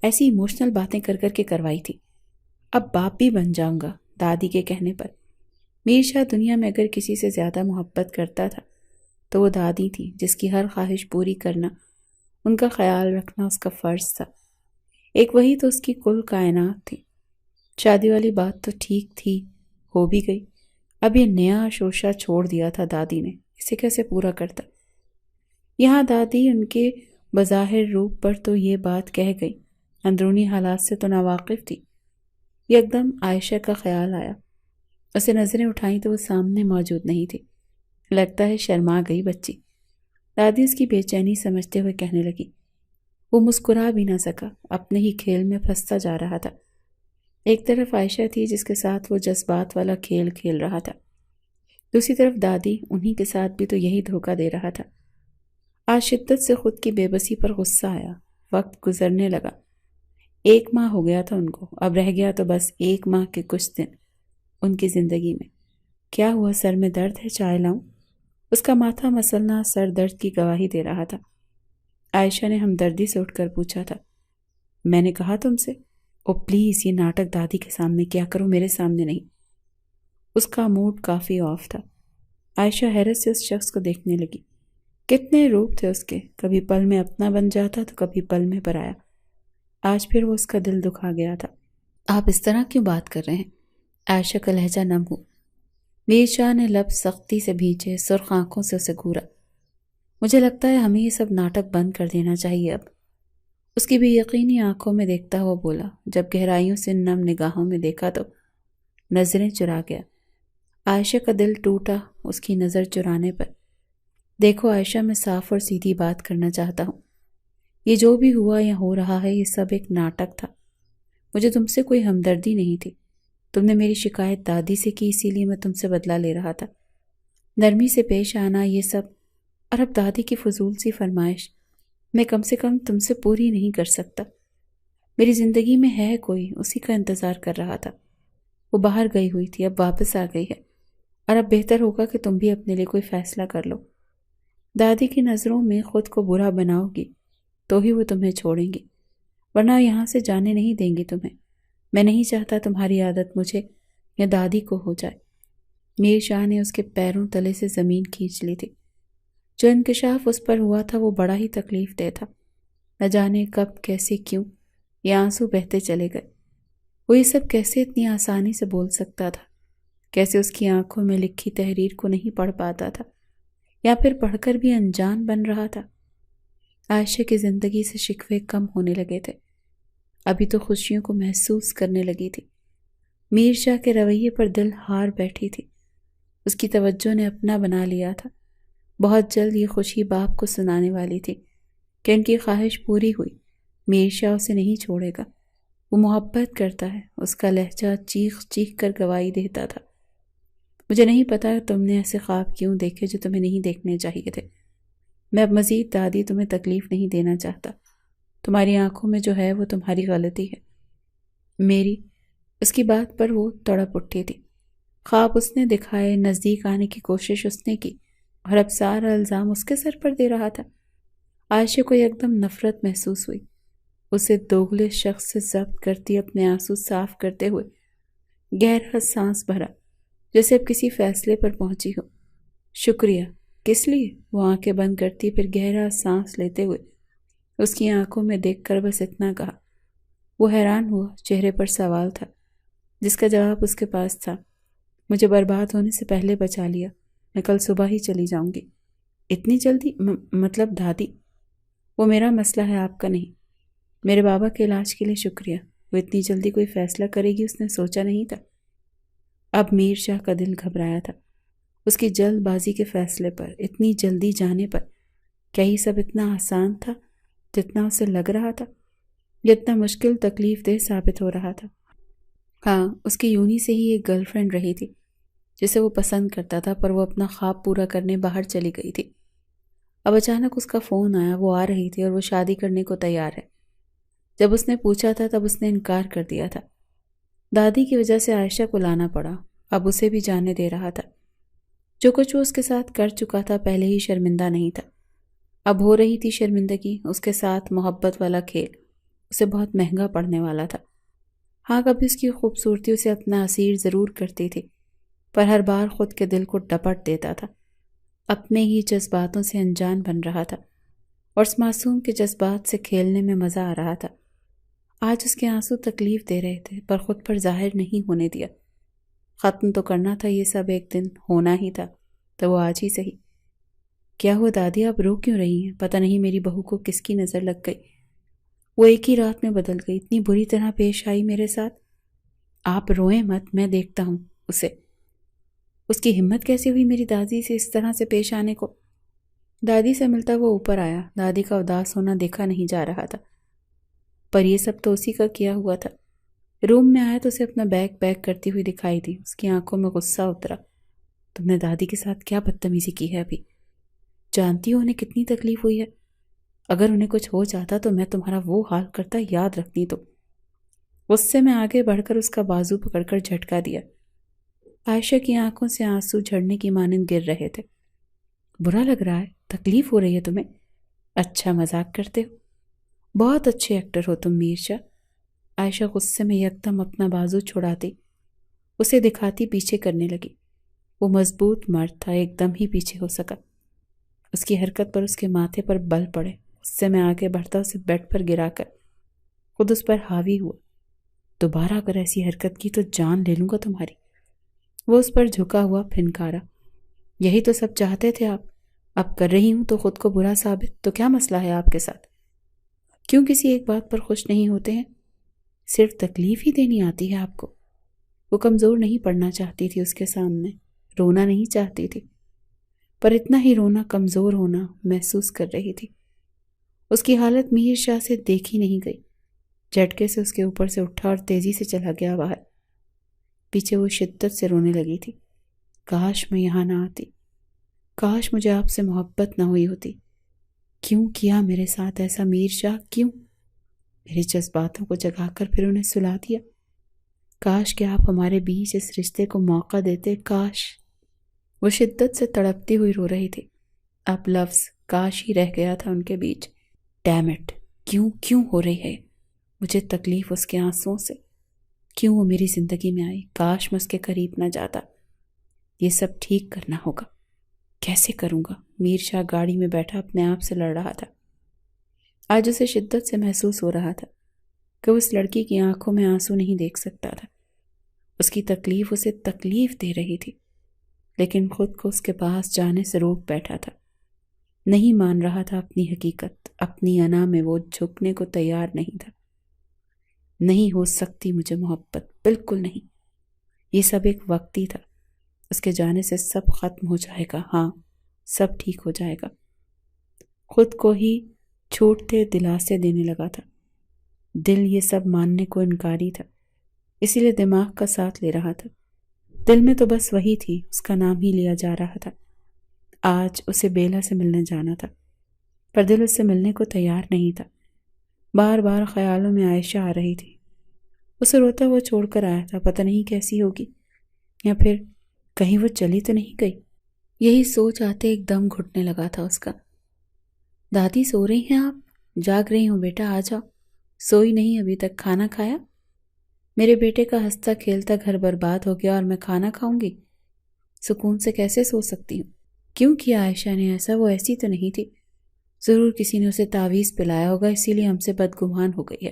ایسی ایموشنل باتیں کر کر کے کروائی تھی، اب باپ بھی بن جاؤں گا دادی کے کہنے پر۔ میر شاہ دنیا میں اگر کسی سے زیادہ محبت کرتا تھا تو وہ دادی تھی، جس کی ہر خواہش پوری کرنا، ان کا خیال رکھنا اس کا فرض تھا۔ ایک وہی تو اس کی کل کائنات تھی۔ شادی والی بات تو ٹھیک تھی، ہو بھی گئی، اب یہ نیا شوشہ چھوڑ دیا تھا دادی نے، اسے کیسے پورا کرتا؟ یہاں دادی ان کے بظاہر روپ پر تو یہ بات کہہ گئی، اندرونی حالات سے تو ناواقف تھی۔ یکدم عائشہ کا خیال آیا، اسے نظریں اٹھائیں تو وہ سامنے موجود نہیں تھی۔ لگتا ہے شرما گئی بچی، دادی اس کی بے چینی سمجھتے ہوئے کہنے لگی۔ وہ مسکرا بھی نہ سکا، اپنے ہی کھیل میں پھنستا جا رہا تھا۔ ایک طرف عائشہ تھی جس کے ساتھ وہ جذبات والا کھیل کھیل رہا تھا، دوسری طرف دادی، انہی کے ساتھ بھی تو یہی دھوکہ دے رہا تھا۔ آج شدت سے خود کی بے بسی پر غصہ آیا، وقت گزرنے لگا۔ 1 ماہ ہو گیا تھا ان کو، اب رہ گیا تو بس 1 ماہ کے کچھ دن ان کی زندگی میں۔ کیا ہوا، سر میں درد ہے، چائے لاؤں؟ اس کا ماتھا مسلنا سر درد کی گواہی دے رہا تھا۔ عائشہ نے ہمدردی سے اٹھ کر پوچھا تھا، میں نے کہا تم سے؟ او پلیز، یہ ناٹک دادی کے سامنے کیا کرو، میرے سامنے نہیں۔ اس کا موڈ کافی آف تھا۔ عائشہ حیرت سے اس شخص کو دیکھنے لگی۔ کتنے روپ تھے اس کے، کبھی پل میں اپنا بن جاتا تو کبھی پل میں پرایا۔ آج پھر وہ اس کا دل دکھا گیا تھا۔ آپ اس طرح کیوں بات کر رہے ہیں؟ عائشہ کا لہجہ نم ہو۔ میر شاہ نے لب سختی سے بھینچے، سرخ آنکھوں سے اسے گھورا۔ مجھے لگتا ہے ہمیں یہ سب ناٹک بند کر دینا چاہیے اب، اس کی بھی یقینی آنکھوں میں دیکھتا ہوا بولا۔ جب گہرائیوں سے نم نگاہوں میں دیکھا تو نظریں چرا گیا۔ عائشہ کا دل ٹوٹا اس کی نظر چرانے پر۔ دیکھو عائشہ، میں صاف اور سیدھی بات کرنا چاہتا ہوں، یہ جو بھی ہوا یا ہو رہا ہے یہ سب ایک ناٹک تھا۔ مجھے تم سے کوئی ہمدردی نہیں تھی، تم نے میری شکایت دادی سے کی، اسی لیے میں تم سے بدلہ لے رہا تھا۔ نرمی سے پیش آنا یہ سب، اور اب دادی کی فضول سی فرمائش میں کم سے کم تم سے پوری نہیں کر سکتا۔ میری زندگی میں ہے کوئی، اسی کا انتظار کر رہا تھا۔ وہ باہر گئی ہوئی تھی، اب واپس آ گئی ہے، اور اب بہتر ہوگا کہ تم بھی اپنے لیے کوئی فیصلہ کر لو۔ دادی کی نظروں میں خود کو برا بناؤ گی تو ہی وہ تمہیں چھوڑیں گی، ورنہ یہاں سے جانے نہیں دیں گی تمہیں۔ میں نہیں چاہتا تمہاری عادت مجھے یا دادی کو ہو جائے۔ میر شاہ نے اس کے پیروں تلے سے زمین کھینچ لی تھی۔ جو انکشاف اس پر ہوا تھا وہ بڑا ہی تکلیف دہ تھا۔ نہ جانے کب، کیسے، کیوں یہ آنسو بہتے چلے گئے۔ وہ یہ سب کیسے اتنی آسانی سے بول سکتا تھا؟ کیسے اس کی آنکھوں میں لکھی تحریر کو نہیں پڑھ پاتا تھا، یا پھر پڑھ کر بھی انجان بن رہا تھا؟ عائشہ کی زندگی سے شکوے کم ہونے لگے تھے، ابھی تو خوشیوں کو محسوس کرنے لگی تھی۔ میر شاہ کے رویے پر دل ہار بیٹھی تھی، اس کی توجہ نے اپنا بنا لیا تھا۔ بہت جلد یہ خوشی باپ کو سنانے والی تھی کہ ان کی خواہش پوری ہوئی، میر شاہ اسے نہیں چھوڑے گا، وہ محبت کرتا ہے۔ اس کا لہجہ چیخ چیخ کر گواہی دیتا تھا۔ مجھے نہیں پتا تم نے ایسے خواب کیوں دیکھے جو تمہیں نہیں دیکھنے چاہیے تھے۔ میں اب مزید دادی تمہیں تکلیف نہیں دینا چاہتا، تمہاری آنکھوں میں جو ہے وہ تمہاری غلطی ہے میری۔ اس کی بات پر وہ تڑپ اٹھی تھی۔ خواب اس نے دکھائے، نزدیک آنے کی کوشش اس نے کی، اور اب سارا الزام اس کے سر پر دے رہا تھا۔ عائشہ کو یکدم نفرت محسوس ہوئی۔ اسے دوغلے شخص سے ضبط کرتی اپنے آنسو صاف کرتے ہوئے گہرا سانس بھرا، جیسے اب کسی فیصلے پر پہنچی ہو۔ شکریہ، کس لیے؟ وہ آنکھیں بند کرتی پھر گہرا سانس لیتے ہوئے اس کی آنکھوں میں دیکھ کر بس اتنا کہا۔ وہ حیران ہوا، چہرے پر سوال تھا جس کا جواب اس کے پاس تھا۔ مجھے برباد ہونے سے پہلے بچا لیا، میں کل صبح ہی چلی جاؤں گی۔ اتنی جلدی؟ مطلب دادی؟ وہ میرا مسئلہ ہے، آپ کا نہیں۔ میرے بابا کے علاج کے لیے شکریہ، وہ اتنی جلدی کوئی فیصلہ کرے گی اس نے سوچا نہیں تھا۔ اب میر شاہ کا دل گھبرایا تھا، اس کی جلد بازی کے فیصلے پر، اتنی جلدی جانے پر۔ کیا یہ سب اتنا آسان تھا جتنا اسے لگ رہا تھا؟ جتنا مشکل تکلیف دہ ثابت ہو رہا تھا؟ ہاں، اس کی یونی سے ہی ایک گرل فرینڈ رہی تھی جسے وہ پسند کرتا تھا، پر وہ اپنا خواب پورا کرنے باہر چلی گئی تھی۔ اب اچانک اس کا فون آیا، وہ آ رہی تھی اور وہ شادی کرنے کو تیار ہے۔ جب اس نے پوچھا تھا تب اس نے انکار کر دیا تھا۔ دادی کی وجہ سے عائشہ کو لانا پڑا، اب اسے بھی جانے دے رہا تھا۔ جو کچھ وہ اس کے ساتھ کر چکا تھا پہلے ہی شرمندہ نہیں تھا، اب ہو رہی تھی شرمندگی۔ اس کے ساتھ محبت والا کھیل اسے بہت مہنگا پڑنے والا تھا۔ ہاں، کبھی اس کی خوبصورتی اسے اپنا اسیر ضرور کرتی تھی، پر ہر بار خود کے دل کو ڈپٹ دیتا تھا، اپنے ہی جذباتوں سے انجان بن رہا تھا، اور اس معصوم کے جذبات سے کھیلنے میں مزہ آ رہا تھا۔ آج اس کے آنسو تکلیف دے رہے تھے، پر خود پر ظاہر نہیں ہونے دیا۔ ختم تو کرنا تھا یہ سب، ایک دن ہونا ہی تھا، تو وہ آج ہی صحیح۔ کیا ہوا دادی، آپ رو کیوں رہی ہیں؟ پتہ نہیں میری بہو کو کس کی نظر لگ گئی، وہ ایک ہی رات میں بدل گئی، اتنی بری طرح پیش آئی میرے ساتھ۔ آپ روئیں مت، میں دیکھتا ہوں اسے۔ اس کی ہمت کیسے ہوئی میری دادی سے اس طرح سے پیش آنے کو؟ دادی سے ملتا وہ اوپر آیا، دادی کا اداس ہونا دیکھا نہیں جا رہا تھا، پر یہ سب تو اسی کا کیا ہوا تھا۔ روم میں آیا تو اسے اپنا بیگ پیک کرتی ہوئی دکھائی دی، اس کی آنکھوں میں غصہ اترا۔ تم نے دادی کے ساتھ کیا بدتمیزی کی ہے ابھی؟ جانتی ہو انہیں کتنی تکلیف ہوئی ہے؟ اگر انہیں کچھ ہو جاتا تو میں تمہارا وہ حال کرتا، یاد رکھنی تو۔ غصے میں آگے بڑھ کر اس کا بازو پکڑ کر جھٹکا دیا۔ عائشہ کی آنکھوں سے آنسو جھڑنے کی مانند گر رہے تھے۔ برا لگ رہا ہے؟ تکلیف ہو رہی ہے تمہیں؟ اچھا مذاق کرتے ہو، بہت اچھے ایکٹر ہو تم میر شاہ۔ عائشہ غصے میں یکدم اپنا بازو چھڑاتی اسے دکھاتی پیچھے کرنے لگی۔ وہ مضبوط مرد تھا، ایک دم ہی پیچھے ہو سکا۔ اس کی حرکت پر اس کے ماتھے پر بل پڑے۔ غصے میں آگے بڑھتا اسے بیڈ پر گرا کر خود اس پر حاوی ہوا۔ دوبارہ اگر ایسی حرکت کی تو جان لے لوں گا تمہاری۔ وہ اس پر جھکا ہوا پھنکارا۔ یہی تو سب چاہتے تھے آپ، اب کر رہی ہوں تو خود کو برا ثابت، تو کیا مسئلہ ہے آپ کے ساتھ؟ کیوں کسی ایک بات پر خوش نہیں ہوتے ہیں؟ صرف تکلیف ہی دینی آتی ہے آپ کو۔ وہ کمزور نہیں پڑنا چاہتی تھی اس کے سامنے، رونا نہیں چاہتی تھی، پر اتنا ہی رونا کمزور ہونا محسوس کر رہی تھی۔ اس کی حالت میر شاہ سے دیکھی نہیں گئی۔ جھٹکے سے اس کے اوپر سے اٹھا اور تیزی سے چلا گیا باہر۔ پیچھے وہ شدت سے رونے لگی تھی۔ کاش میں یہاں نہ آتی، کاش مجھے آپ سے محبت نہ ہوئی ہوتی۔ کیوں کیا میرے ساتھ ایسا میر شاہ، کیوں؟ میرے جذباتوں کو جگا کر پھر انہیں سلا دیا۔ کاش کہ آپ ہمارے بیچ اس رشتے کو موقع دیتے، کاش۔ وہ شدت سے تڑپتی ہوئی رو رہی تھی۔ اب لفظ کاش ہی رہ گیا تھا ان کے بیچ۔ ڈیم اٹ، کیوں ہو رہی ہے مجھے تکلیف اس کے آنسوؤں سے؟ کیوں وہ میری زندگی میں آئی؟ کاش میں اس کے قریب نہ جاتا۔ یہ سب ٹھیک کرنا ہوگا، کیسے کروں گا؟ میر شاہ گاڑی میں بیٹھا اپنے آپ سے لڑ رہا تھا۔ آج اسے شدت سے محسوس ہو رہا تھا کہ وہ اس لڑکی کی آنکھوں میں آنسو نہیں دیکھ سکتا تھا۔ اس کی تکلیف اسے تکلیف دے رہی تھی، لیکن خود کو اس کے پاس جانے سے روک بیٹھا تھا۔ نہیں مان رہا تھا اپنی حقیقت، اپنی انا میں وہ جھکنے کو تیار نہیں تھا۔ نہیں ہو سکتی مجھے محبت، بالکل نہیں۔ یہ سب ایک وقتی تھا، اس کے جانے سے سب ختم ہو جائے گا، ہاں سب ٹھیک ہو جائے گا۔ خود کو ہی چھوٹتے دلاسے دینے لگا تھا۔ دل یہ سب ماننے کو انکاری تھا، اسی لیے دماغ کا ساتھ لے رہا تھا۔ دل میں تو بس وہی تھی، اس کا نام ہی لیا جا رہا تھا۔ آج اسے بیلا سے ملنے جانا تھا، پر دل اس سے ملنے کو تیار نہیں تھا۔ بار بار خیالوں میں عائشہ آ رہی تھی۔ اسے روتا ہوا چھوڑ کر آیا تھا، پتہ نہیں کیسی ہوگی، یا پھر کہیں وہ چلی تو نہیں گئی۔ یہی سوچ آتے ایک دم گھٹنے لگا تھا اس کا۔ دادی سو رہی ہیں آپ؟ جاگ رہی ہوں بیٹا، آ جاؤ۔ سوئی نہیں ابھی تک؟ کھانا کھایا؟ میرے بیٹے کا ہنستا کھیلتا گھر برباد ہو گیا اور میں کھانا کھاؤں گی؟ سکون سے کیسے سو سکتی ہوں؟ کیوں کیا عائشہ نے ایسا؟ وہ ایسی تو نہیں تھی، ضرور کسی نے اسے تعویذ پلایا ہوگا، اسی لیے ہم سے بدگمان ہو گئی ہے۔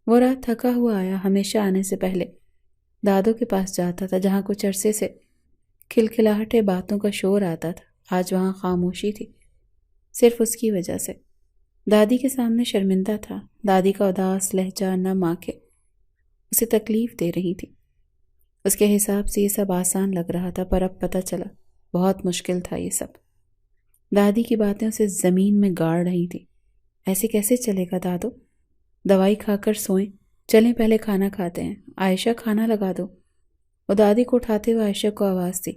وہ رات تھکا ہوا آیا، ہمیشہ آنے سے پہلے دادوں کے پاس جاتا تھا، جہاں کچھ عرصے سے کھلکھلاہٹے باتوں کا شور آتا تھا۔ آج وہاں خاموشی تھی، صرف اس کی وجہ سے۔ دادی کے سامنے شرمندہ تھا، دادی کا اداس لہجہ نم آنکھیں اسے تکلیف دے رہی تھی۔ اس کے حساب سے یہ سب آسان لگ رہا تھا، پر اب پتہ چلا بہت مشکل تھا یہ سب۔ دادی کی باتیں اسے زمین میں گاڑ رہی تھی۔ ایسے کیسے چلے گا دادو؟ دوائی کھا کر سوئیں، چلیں پہلے کھانا کھاتے ہیں، عائشہ کھانا لگا دو۔ وہ دادی کو اٹھاتے ہوئے عائشہ کو آواز دی۔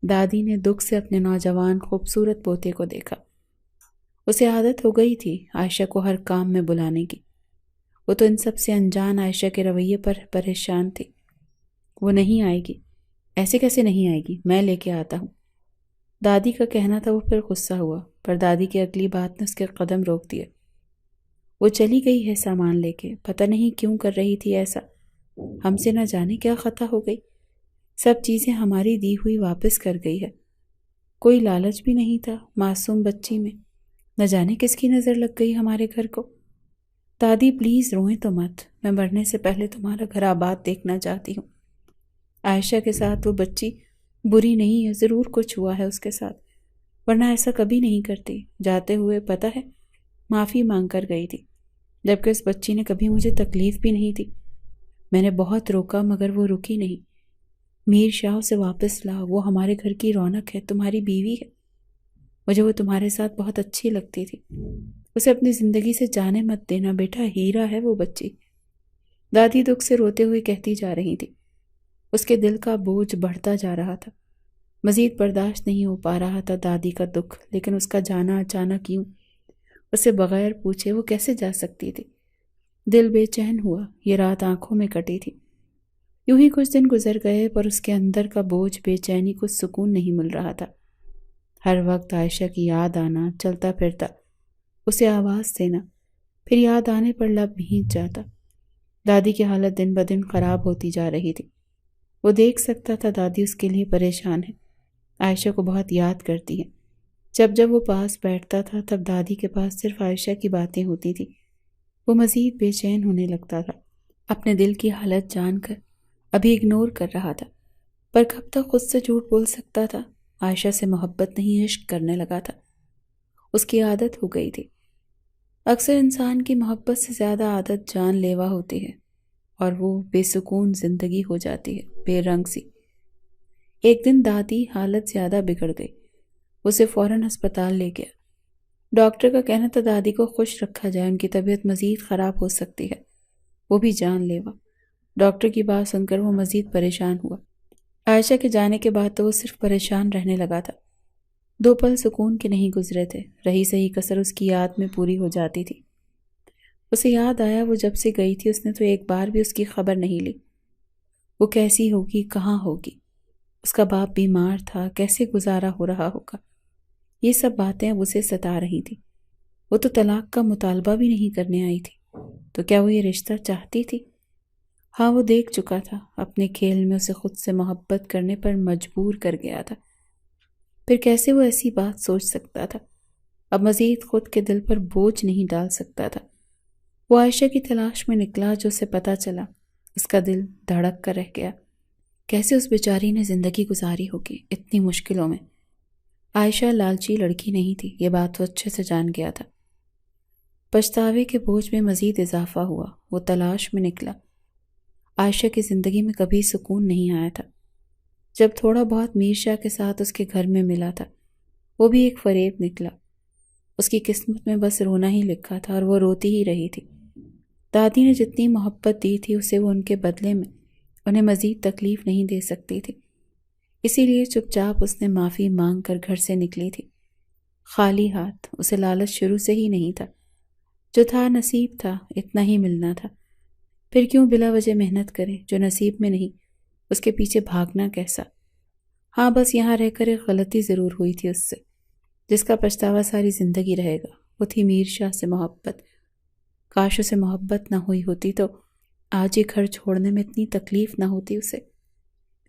دادی نے دکھ سے اپنے نوجوان خوبصورت پوتے کو دیکھا۔ اسے عادت ہو گئی تھی عائشہ کو ہر کام میں بلانے کی۔ وہ تو ان سب سے انجان عائشہ کے رویے پر پریشان تھی۔ وہ نہیں آئے گی۔ ایسے کیسے نہیں آئے گی؟ میں لے کے آتا ہوں، دادی کا کہنا تھا۔ وہ پھر غصہ ہوا، پر دادی کی اگلی بات نے اس کے قدم روک دیا۔ وہ چلی گئی ہے سامان لے کے، پتہ نہیں کیوں کر رہی تھی ایسا، ہم سے نہ جانے کیا خطا ہو گئی، سب چیزیں ہماری دی ہوئی واپس کر گئی ہے۔ کوئی لالچ بھی نہیں تھا معصوم بچی میں، نہ جانے کس کی نظر لگ گئی ہمارے گھر کو۔ دادی پلیز روئیں تو مت، میں مرنے سے پہلے تمہارا گھر آباد دیکھنا چاہتی ہوں۔ عائشہ کے ساتھ وہ بچی بری نہیں ہے، ضرور کچھ ہوا ہے اس کے ساتھ، ورنہ ایسا کبھی نہیں کرتی۔ جاتے ہوئے پتہ ہے معافی مانگ کر گئی تھی، جبکہ اس بچی نے کبھی مجھے تکلیف بھی نہیں دی۔ میں نے بہت روکا مگر وہ رکی نہیں۔ میر شاہ اسے واپس لا، وہ ہمارے گھر کی رونق ہے، تمہاری بیوی ہے، مجھے وہ تمہارے ساتھ بہت اچھی لگتی تھی، اسے اپنی زندگی سے جانے مت دینا بیٹا، ہیرا ہے وہ بچی۔ دادی دکھ سے روتے ہوئے کہتی جا رہی تھی۔ اس کے دل کا بوجھ بڑھتا جا رہا تھا، مزید برداشت نہیں ہو پا رہا تھا دادی کا دکھ، لیکن اس کا جانا اچانک یوں اسے بغیر پوچھے وہ کیسے جا سکتی تھی؟ دل بے چین ہوا، یہ رات آنکھوں میں کٹی تھی۔ یوں ہی کچھ دن گزر گئے، پر اس کے اندر کا بوجھ بے چینی کو سکون نہیں مل رہا تھا۔ ہر وقت عائشہ کی یاد آنا، چلتا پھرتا اسے آواز دینا، پھر یاد آنے پر لب بھیگ جاتا۔ دادی کی حالت دن بدن خراب ہوتی جا رہی تھی، وہ دیکھ سکتا تھا دادی اس کے لیے پریشان ہے، عائشہ کو بہت یاد کرتی ہے۔ جب جب وہ پاس بیٹھتا تھا تب دادی کے پاس صرف عائشہ کی باتیں ہوتی تھی، وہ مزید بے چین ہونے لگتا تھا۔ اپنے دل کی حالت جان کر ابھی اگنور کر رہا تھا، پر کب تک خود سے جھوٹ بول سکتا تھا؟ عائشہ سے محبت نہیں، عشق کرنے لگا تھا، اس کی عادت ہو گئی تھی۔ اکثر انسان کی محبت سے زیادہ عادت جان لیوا ہوتی ہے، اور وہ بے سکون زندگی ہو جاتی ہے، بے رنگ سی۔ ایک دن دادی حالت زیادہ بگڑ گئی، اسے فوراً ہسپتال لے گیا۔ ڈاکٹر کا کہنا تھا دادی کو خوش رکھا جائے، ان کی طبیعت مزید خراب ہو سکتی ہے، وہ بھی جان لیوا۔ ڈاکٹر کی بات سن کر وہ مزید پریشان ہوا۔ عائشہ کے جانے کے بعد تو وہ صرف پریشان رہنے لگا تھا، 2 پل سکون کے نہیں گزرے تھے، رہی سہی کسر اس کی یاد میں پوری ہو جاتی تھی۔ اسے یاد آیا وہ جب سے گئی تھی اس نے تو ایک بار بھی اس کی خبر نہیں لی، وہ کیسی ہوگی، کہاں ہوگی، اس کا باپ بیمار تھا، کیسے گزارا ہو رہا ہوگا، یہ سب باتیں اب اسے ستا رہی تھی۔ وہ تو طلاق کا مطالبہ بھی نہیں کرنے آئی تھی، تو کیا وہ یہ رشتہ چاہتی تھی؟ ہاں، وہ دیکھ چکا تھا، اپنے کھیل میں اسے خود سے محبت کرنے پر مجبور کر گیا تھا، پھر کیسے وہ ایسی بات سوچ سکتا تھا؟ اب مزید خود کے دل پر بوجھ نہیں ڈال سکتا تھا۔ وہ عائشہ کی تلاش میں نکلا، جو اسے پتہ چلا اس کا دل دھڑک کر رہ گیا۔ کیسے اس بیچاری نے زندگی گزاری ہوگی اتنی مشکلوں میں؟ عائشہ لالچی لڑکی نہیں تھی، یہ بات وہ اچھے سے جان گیا تھا۔ پچھتاوے کے بوجھ میں مزید اضافہ ہوا، وہ تلاش میں نکلا۔ عائشہ کی زندگی میں کبھی سکون نہیں آیا تھا۔ جب تھوڑا بہت میر شاہ کے ساتھ اس کے گھر میں ملا تھا، وہ بھی ایک فریب نکلا۔ اس کی قسمت میں بس رونا ہی لکھا تھا، اور وہ روتی ہی رہی تھی۔ دادی نے جتنی محبت دی تھی اسے، وہ ان کے بدلے میں انہیں مزید تکلیف نہیں دے سکتی تھی، اسی لیے چپ چاپ اس نے معافی مانگ کر گھر سے نکلی تھی، خالی ہاتھ۔ اسے لالچ شروع سے ہی نہیں تھا، جو تھا نصیب تھا، اتنا ہی ملنا تھا، پھر کیوں بلا وجہ محنت کرے جو نصیب میں نہیں، اس کے پیچھے بھاگنا کیسا؟ ہاں، بس یہاں رہ کر ایک غلطی ضرور ہوئی تھی اس سے، جس کا پچھتاوا ساری زندگی رہے گا، وہ تھی میر شاہ سے محبت۔ کاش اسے محبت نہ ہوئی ہوتی تو آج یہ گھر چھوڑنے میں اتنی تکلیف نہ ہوتی اسے۔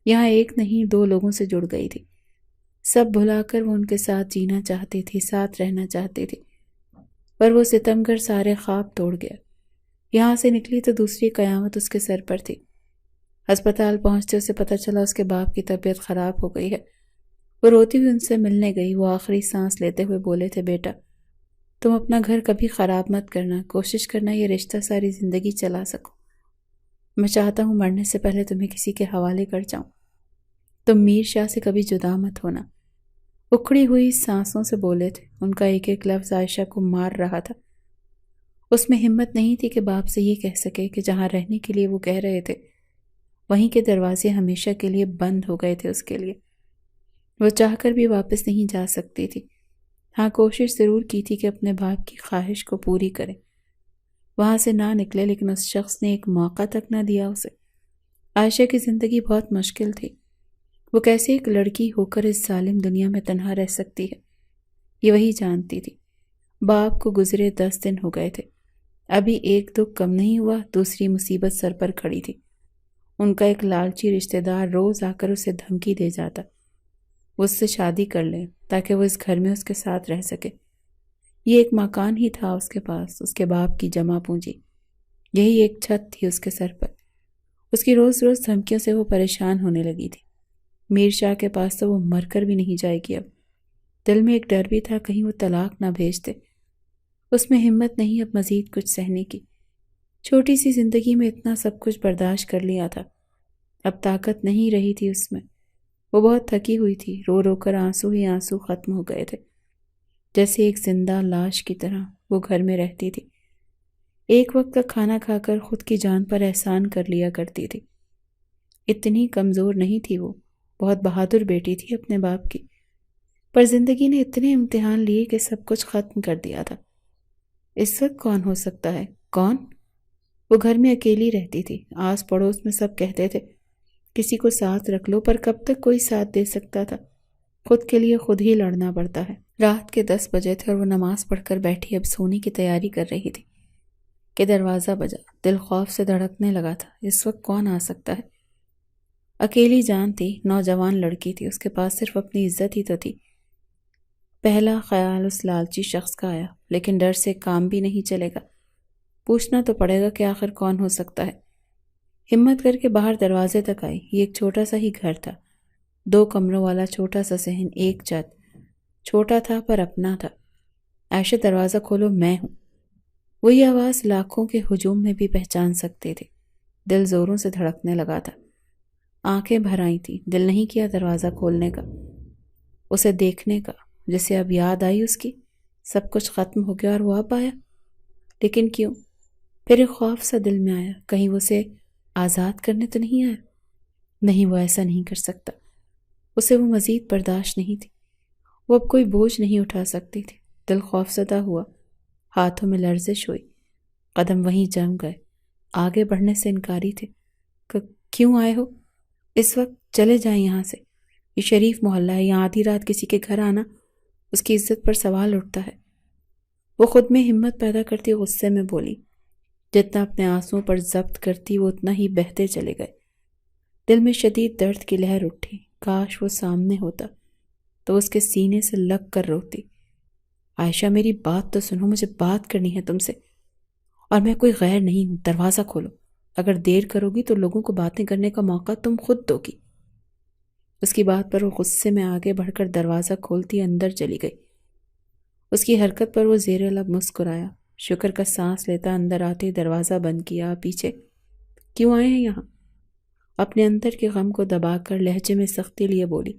یہاں ایک نہیں 2 لوگوں سے جڑ گئی تھی، سب بھلا کر وہ ان کے ساتھ جینا چاہتی تھی، ساتھ رہنا چاہتی تھی، پر وہ ستمگر سارے خواب توڑ گیا۔ یہاں سے نکلی تو دوسری قیامت اس کے سر پر تھی۔ ہسپتال پہنچتے اسے پتہ چلا اس کے باپ کی طبیعت خراب ہو گئی ہے۔ وہ روتی ہوئی ان سے ملنے گئی، وہ آخری سانس لیتے ہوئے بولے تھے، بیٹا تم اپنا گھر کبھی خراب مت کرنا، کوشش کرنا یہ رشتہ ساری زندگی چلا سکو۔ میں چاہتا ہوں مرنے سے پہلے تمہیں کسی کے حوالے کر جاؤں، تم میر شاہ سے کبھی جدا مت ہونا۔ اکھڑی ہوئی سانسوں سے بولے تھے، ان کا ایک ایک لفظ عائشہ کو مار رہا تھا۔ اس میں ہمت نہیں تھی کہ باپ سے یہ کہہ سکے کہ جہاں رہنے کے لیے وہ کہہ رہے تھے وہیں کے دروازے ہمیشہ کے لیے بند ہو گئے تھے اس کے لیے، وہ چاہ کر بھی واپس نہیں جا سکتی تھی۔ ہاں، کوشش ضرور کی تھی کہ اپنے باپ کی خواہش کو پوری کرے۔ وہاں سے نہ نکلے، لیکن اس شخص نے ایک موقع تک نہ دیا اسے۔ عائشہ کی زندگی بہت مشکل تھی۔ وہ کیسے ایک لڑکی ہو کر اس ظالم دنیا میں تنہا رہ سکتی ہے، یہ وہی جانتی تھی۔ باپ کو گزرے 10 دن ہو گئے تھے، ابھی ایک دکھ کم نہیں ہوا، دوسری مصیبت سر پر کھڑی تھی۔ ان کا ایک لالچی رشتہ دار روز آ کر اسے دھمکی دے جاتا، وہ اس سے شادی کر لے تاکہ وہ اس گھر میں اس کے ساتھ رہ سکے۔ یہ ایک مکان ہی تھا اس کے پاس، اس کے باپ کی جمع پونجی، یہی ایک چھت تھی اس کے سر پر۔ اس کی روز روز دھمکیوں سے وہ پریشان ہونے لگی تھی۔ میر شاہ کے پاس تو وہ مر کر بھی نہیں جائے گی اب۔ دل میں ایک ڈر بھی تھا کہیں وہ طلاق نہ بھیج دے۔ اس میں ہمت نہیں اب مزید کچھ سہنے کی۔ چھوٹی سی زندگی میں اتنا سب کچھ برداشت کر لیا تھا، اب طاقت نہیں رہی تھی اس میں۔ وہ بہت تھکی ہوئی تھی، رو رو کر آنسو ہی آنسو ختم ہو گئے تھے۔ جیسے ایک زندہ لاش کی طرح وہ گھر میں رہتی تھی، ایک وقت کا کھانا کھا کر خود کی جان پر احسان کر لیا کرتی تھی۔ اتنی کمزور نہیں تھی وہ، بہت بہادر بیٹی تھی اپنے باپ کی، پر زندگی نے اتنے امتحان لیے کہ سب کچھ ختم کر دیا تھا۔ اس وقت کون ہو سکتا ہے؟ کون؟ وہ گھر میں اکیلی رہتی تھی، آس پڑوس میں سب کہتے تھے کسی کو ساتھ رکھ لو، پر کب تک کوئی ساتھ دے سکتا تھا؟ خود کے لیے خود ہی لڑنا پڑتا ہے۔ رات کے 10 بجے تھے اور وہ نماز پڑھ کر بیٹھی اب سونے کی تیاری کر رہی تھی کہ دروازہ بجا۔ دل خوف سے دھڑکنے لگا تھا، اس وقت کون آ سکتا ہے؟ اکیلی جان تھی، نوجوان لڑکی تھی، اس کے پاس صرف اپنی عزت ہی تو تھی۔ پہلا خیال اس لالچی شخص کا آیا، لیکن ڈر سے کام بھی نہیں چلے گا، پوچھنا تو پڑے گا کہ آخر کون ہو سکتا ہے۔ ہمت کر کے باہر دروازے تک آئی۔ یہ ایک چھوٹا سا ہی گھر تھا، 2 کمروں والا چھوٹا سا صحن، ایک چھت، چھوٹا تھا پر اپنا تھا۔ عائشہ دروازہ کھولو، میں ہوں۔ وہی آواز لاکھوں کے ہجوم میں بھی پہچان سکتے تھے۔ دل زوروں سے دھڑکنے لگا تھا، آنکھیں بھر آئی تھی، دل نہیں کیا دروازہ کھولنے کا، اسے دیکھنے کا۔ جسے اب یاد آئی اس کی، سب کچھ ختم ہو گیا اور وہ اب آیا، لیکن کیوں؟ پھر ایک خوف سا دل میں آیا، کہیں وہ اسے آزاد کرنے تو نہیں آیا؟ نہیں، وہ ایسا نہیں کر سکتا، اسے وہ مزید برداشت نہیں تھی، وہ اب کوئی بوجھ نہیں اٹھا سکتی تھی۔ دل خوف زدہ ہوا، ہاتھوں میں لرزش ہوئی، قدم وہیں جم گئے، آگے بڑھنے سے انکاری تھے۔ کیوں آئے ہو؟ اس وقت چلے جائیں یہاں سے، یہ شریف محلہ ہے، یہاں آدھی رات کسی کے گھر آنا اس کی عزت پر سوال اٹھتا ہے۔ وہ خود میں ہمت پیدا کرتی غصے میں بولی، جتنا اپنے آنسوؤں پر ضبط کرتی وہ اتنا ہی بہتے چلے گئے۔ دل میں شدید درد کی لہر اٹھی، کاش وہ سامنے ہوتا تو اس کے سینے سے لگ کر روتی۔ عائشہ میری بات تو سنو، مجھے بات کرنی ہے تم سے، اور میں کوئی غیر نہیں ہوں، دروازہ کھولو، اگر دیر کرو گی تو لوگوں کو باتیں کرنے کا موقع تم خود دو گی۔ اس کی بات پر وہ غصے میں آگے بڑھ کر دروازہ کھولتی اندر چلی گئی۔ اس کی حرکت پر وہ زیر لب مسکرایا، شکر کا سانس لیتا اندر آتے دروازہ بند کیا۔ پیچھے کیوں آئے ہیں یہاں؟ اپنے اندر کے غم کو دبا کر لہجے میں سختی لیے بولی،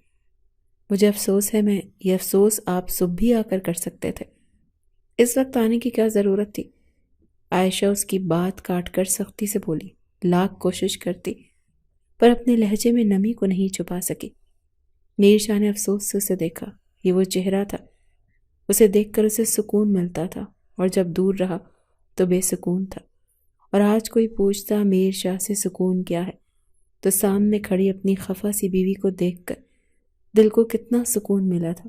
مجھے افسوس ہے، میں یہ افسوس آپ صبح بھی آ کر سکتے تھے، اس وقت آنے کی کیا ضرورت تھی؟ عائشہ اس کی بات کاٹ کر سختی سے بولی، لاکھ کوشش کرتی پر اپنے لہجے میں نمی کو نہیں چھپا سکی۔ میر شاہ نے افسوس سے اسے دیکھا، یہ وہ چہرہ تھا، اسے دیکھ کر اسے سکون ملتا تھا، اور جب دور رہا تو بے سکون تھا۔ اور آج کوئی پوچھتا میر شاہ سے سکون کیا ہے، تو سامنے کھڑی اپنی خفا سی بیوی کو دیکھ کر دل کو کتنا سکون ملا تھا۔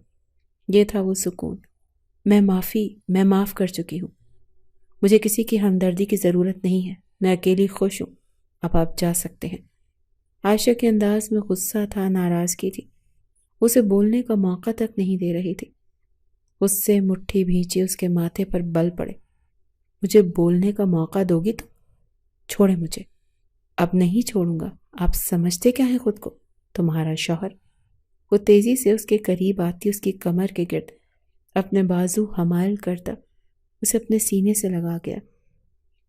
یہ تھا وہ سکون، میں معاف کر چکی ہوں، مجھے کسی کی ہمدردی کی ضرورت نہیں ہے، میں اکیلی خوش ہوں، اب آپ جا سکتے ہیں۔ عائشہ کے انداز میں غصہ تھا، ناراضگی تھی، اسے بولنے کا موقع تک نہیں دے رہی تھی۔ اس سے مٹھی بھینچی اس کے ماتھے پر بل پڑے، مجھے بولنے کا موقع دو گی تو چھوڑے مجھے۔ اب نہیں چھوڑوں گا، آپ سمجھتے کیا ہیں خود کو، تمہارا شوہر۔ وہ تیزی سے اس کے قریب آتی، اس کی کمر کے گرد اپنے بازو حمائل کرتا اسے اپنے سینے سے لگا گیا۔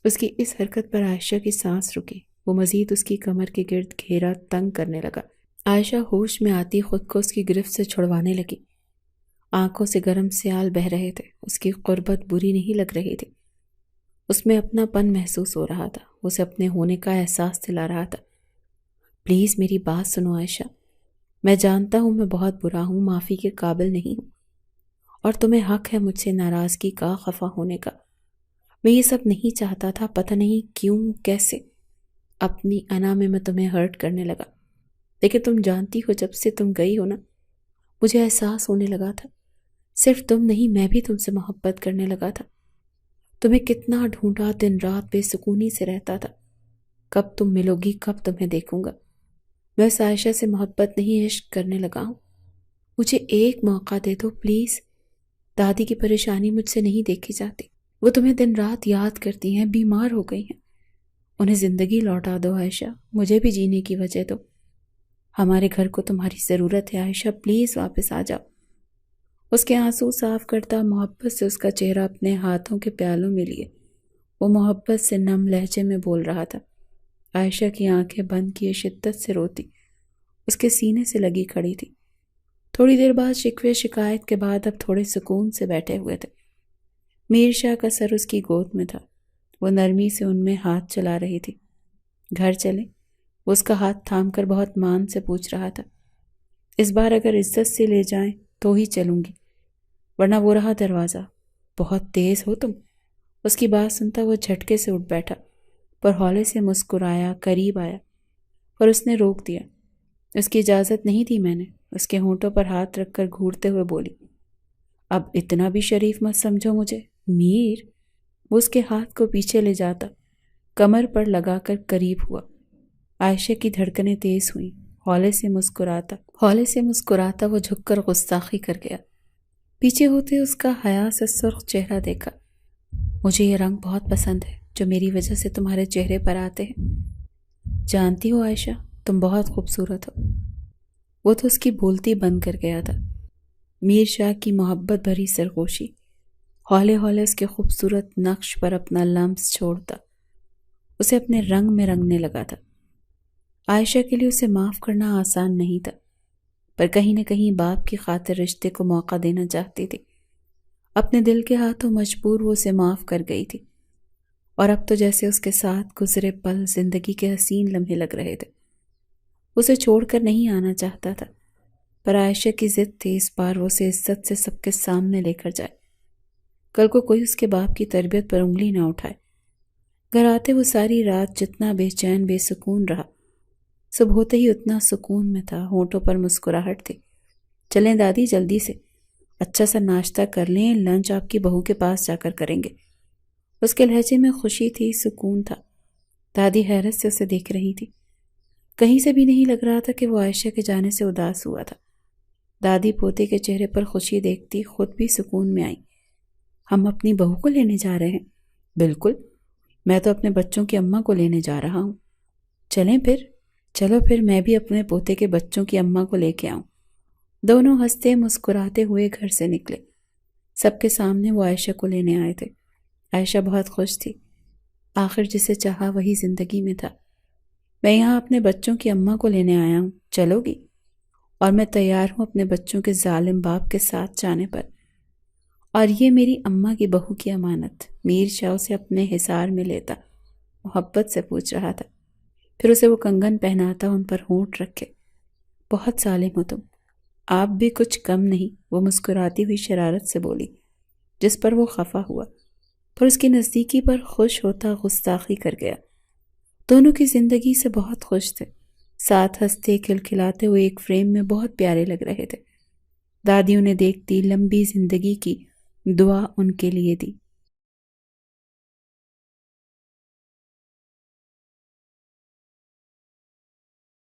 اس کی اس حرکت پر عائشہ کی سانس رکی، وہ مزید اس کی کمر کے گرد گھیرا تنگ کرنے لگا۔ عائشہ ہوش میں آتی خود کو اس کی گرفت سے چھڑوانے لگی، آنکھوں سے گرم سیال بہہ رہے تھے، اس کی قربت بری نہیں لگ رہی تھی، اس میں اپنا پن محسوس ہو رہا تھا، اسے اپنے ہونے کا احساس دلا رہا تھا۔ پلیز میری بات سنو عائشہ، میں جانتا ہوں میں بہت برا ہوں، معافی کے قابل نہیں ہوں، اور تمہیں حق ہے مجھ سے ناراضگی کا، خفا ہونے کا، میں یہ سب نہیں چاہتا تھا، پتہ نہیں کیوں کیسے اپنی انا میں تمہیں ہرٹ کرنے لگا، لیکن تم جانتی ہو جب سے تم گئی ہو نا، مجھے احساس ہونے لگا تھا صرف تم نہیں میں بھی تم سے محبت کرنے لگا تھا۔ تمہیں کتنا ڈھونڈا، دن رات بے سکونی سے رہتا تھا، کب تم ملو گی، کب تمہیں دیکھوں گا۔ میں اس عائشہ سے محبت نہیں عشق کرنے لگا ہوں، مجھے ایک موقع دے دو پلیز۔ دادی کی پریشانی مجھ سے نہیں دیکھی جاتی، وہ تمہیں دن رات یاد کرتی ہیں، بیمار ہو گئی ہیں، انہیں زندگی لوٹا دو عائشہ، مجھے بھی جینے کی وجہ دو، ہمارے گھر کو تمہاری ضرورت ہے عائشہ، پلیز واپس آ جاؤ۔ اس کے آنسو صاف کرتا محبت سے اس کا چہرہ اپنے ہاتھوں کے پیالوں میں لیے وہ محبت سے نم لہجے میں بول رہا تھا۔ عائشہ کی آنکھیں بند کیے شدت سے روتی اس کے سینے سے لگی کھڑی تھی۔ تھوڑی دیر بعد شکوے شکایت کے بعد اب تھوڑے سکون سے بیٹھے ہوئے تھے۔ میر شاہ کا سر اس کی گود میں تھا، وہ نرمی سے ان میں ہاتھ چلا رہی تھی۔ گھر چلیں؟ وہ اس کا ہاتھ تھام کر بہت مان سے پوچھ رہا تھا۔ اس بار اگر عزت سے لے جائیں تو ہی چلوں گی، ورنہ وہ رہا دروازہ۔ بہت تیز ہو تم۔ اس کی بات سنتا وہ جھٹکے سے اٹھ بیٹھا، پر ہولے سے مسکرایا، قریب آیا، پر اس نے روک دیا۔ اس کی اجازت نہیں دی میں نے، اس کے ہونٹوں پر ہاتھ رکھ کر گھورتے ہوئے بولی، اب اتنا بھی شریف مت سمجھو مجھے میر۔ وہ اس کے ہاتھ کو پیچھے لے جاتا کمر پر لگا کر قریب ہوا۔ عائشہ کی دھڑکنیں تیز ہوئیں، ہولے سے مسکراتا وہ جھک کر گستاخی کر گیا۔ پیچھے ہوتے اس کا حیا سے سرخ چہرہ دیکھا۔ مجھے یہ رنگ بہت پسند ہے جو میری وجہ سے تمہارے چہرے پر آتے ہیں۔ جانتی ہو عائشہ تم بہت خوبصورت ہو۔ وہ تو اس کی بولتی بند کر گیا تھا۔ میر شاہ کی محبت بھری سرگوشی ہولے ہولے اس کے خوبصورت نقش پر اپنا لمس چھوڑتا اسے اپنے رنگ میں رنگنے لگا تھا۔ عائشہ کے لیے اسے معاف کرنا آسان نہیں تھا، پر کہیں نہ کہیں باپ کی خاطر رشتے کو موقع دینا چاہتی تھی۔ اپنے دل کے ہاتھوں مجبور وہ اسے معاف کر گئی تھی، اور اب تو جیسے اس کے ساتھ گزرے پل زندگی کے حسین لمحے لگ رہے تھے۔ اسے چھوڑ کر نہیں آنا چاہتا تھا، پر عائشہ کی ضد تھی اس بار وہ اسے عزت سے سب کے سامنے لے کر جائے، کل کو کوئی اس کے باپ کی تربیت پر انگلی نہ اٹھائے۔ گھر آتے وہ ساری رات جتنا بے چین بے سکون رہا، صبح ہوتے ہی اتنا سکون میں تھا، ہونٹوں پر مسکراہٹ تھی۔ چلیں دادی جلدی سے، اچھا سا ناشتہ کر لیں، لنچ آپ کی بہو کے پاس جا کر کریں گے۔ اس کے لہجے میں خوشی تھی، سکون تھا۔ دادی حیرت سے اسے دیکھ رہی تھی، کہیں سے بھی نہیں لگ رہا تھا کہ وہ عائشہ کے جانے سے اداس ہوا تھا۔ دادی پوتے کے چہرے پر خوشی دیکھتی خود بھی سکون میں آئی۔ ہم اپنی بہو کو لینے جا رہے ہیں؟ بالکل، میں تو اپنے بچوں کی اماں کو لینے جا رہا ہوں۔ چلیں پھر؟ چلو پھر میں بھی اپنے پوتے کے بچوں کی اماں کو لے کے آؤں۔ دونوں ہنستے مسکراتے ہوئے گھر سے نکلے۔ سب کے سامنے وہ عائشہ کو لینے آئے تھے۔ عائشہ بہت خوش تھی، آخر جسے چاہا وہی زندگی میں تھا۔ میں یہاں اپنے بچوں کی اماں کو لینے آیا ہوں، چلو گی؟ اور میں تیار ہوں اپنے بچوں کے ظالم باپ کے ساتھ جانے پر، اور یہ میری اماں کی بہو کی امانت۔ میر شاہ اسے اپنے حصار میں لیتا محبت سے پوچھ رہا تھا، پھر اسے وہ کنگن پہناتا، ان پر ہونٹ رکھے۔ بہت ظالم ہو تم، آپ بھی کچھ کم نہیں، وہ مسکراتی ہوئی شرارت سے بولی، جس پر وہ خفا ہوا، پر اس کی نزدیکی پر خوش ہوتا گستاخی کر گیا۔ دونوں کی زندگی سے بہت خوش تھے، ساتھ ہنستے کھلکھلاتے ہوئے ایک فریم میں بہت پیارے لگ رہے تھے۔ دادی انہیں دیکھتی لمبی زندگی کی دعا ان کے لیے دی۔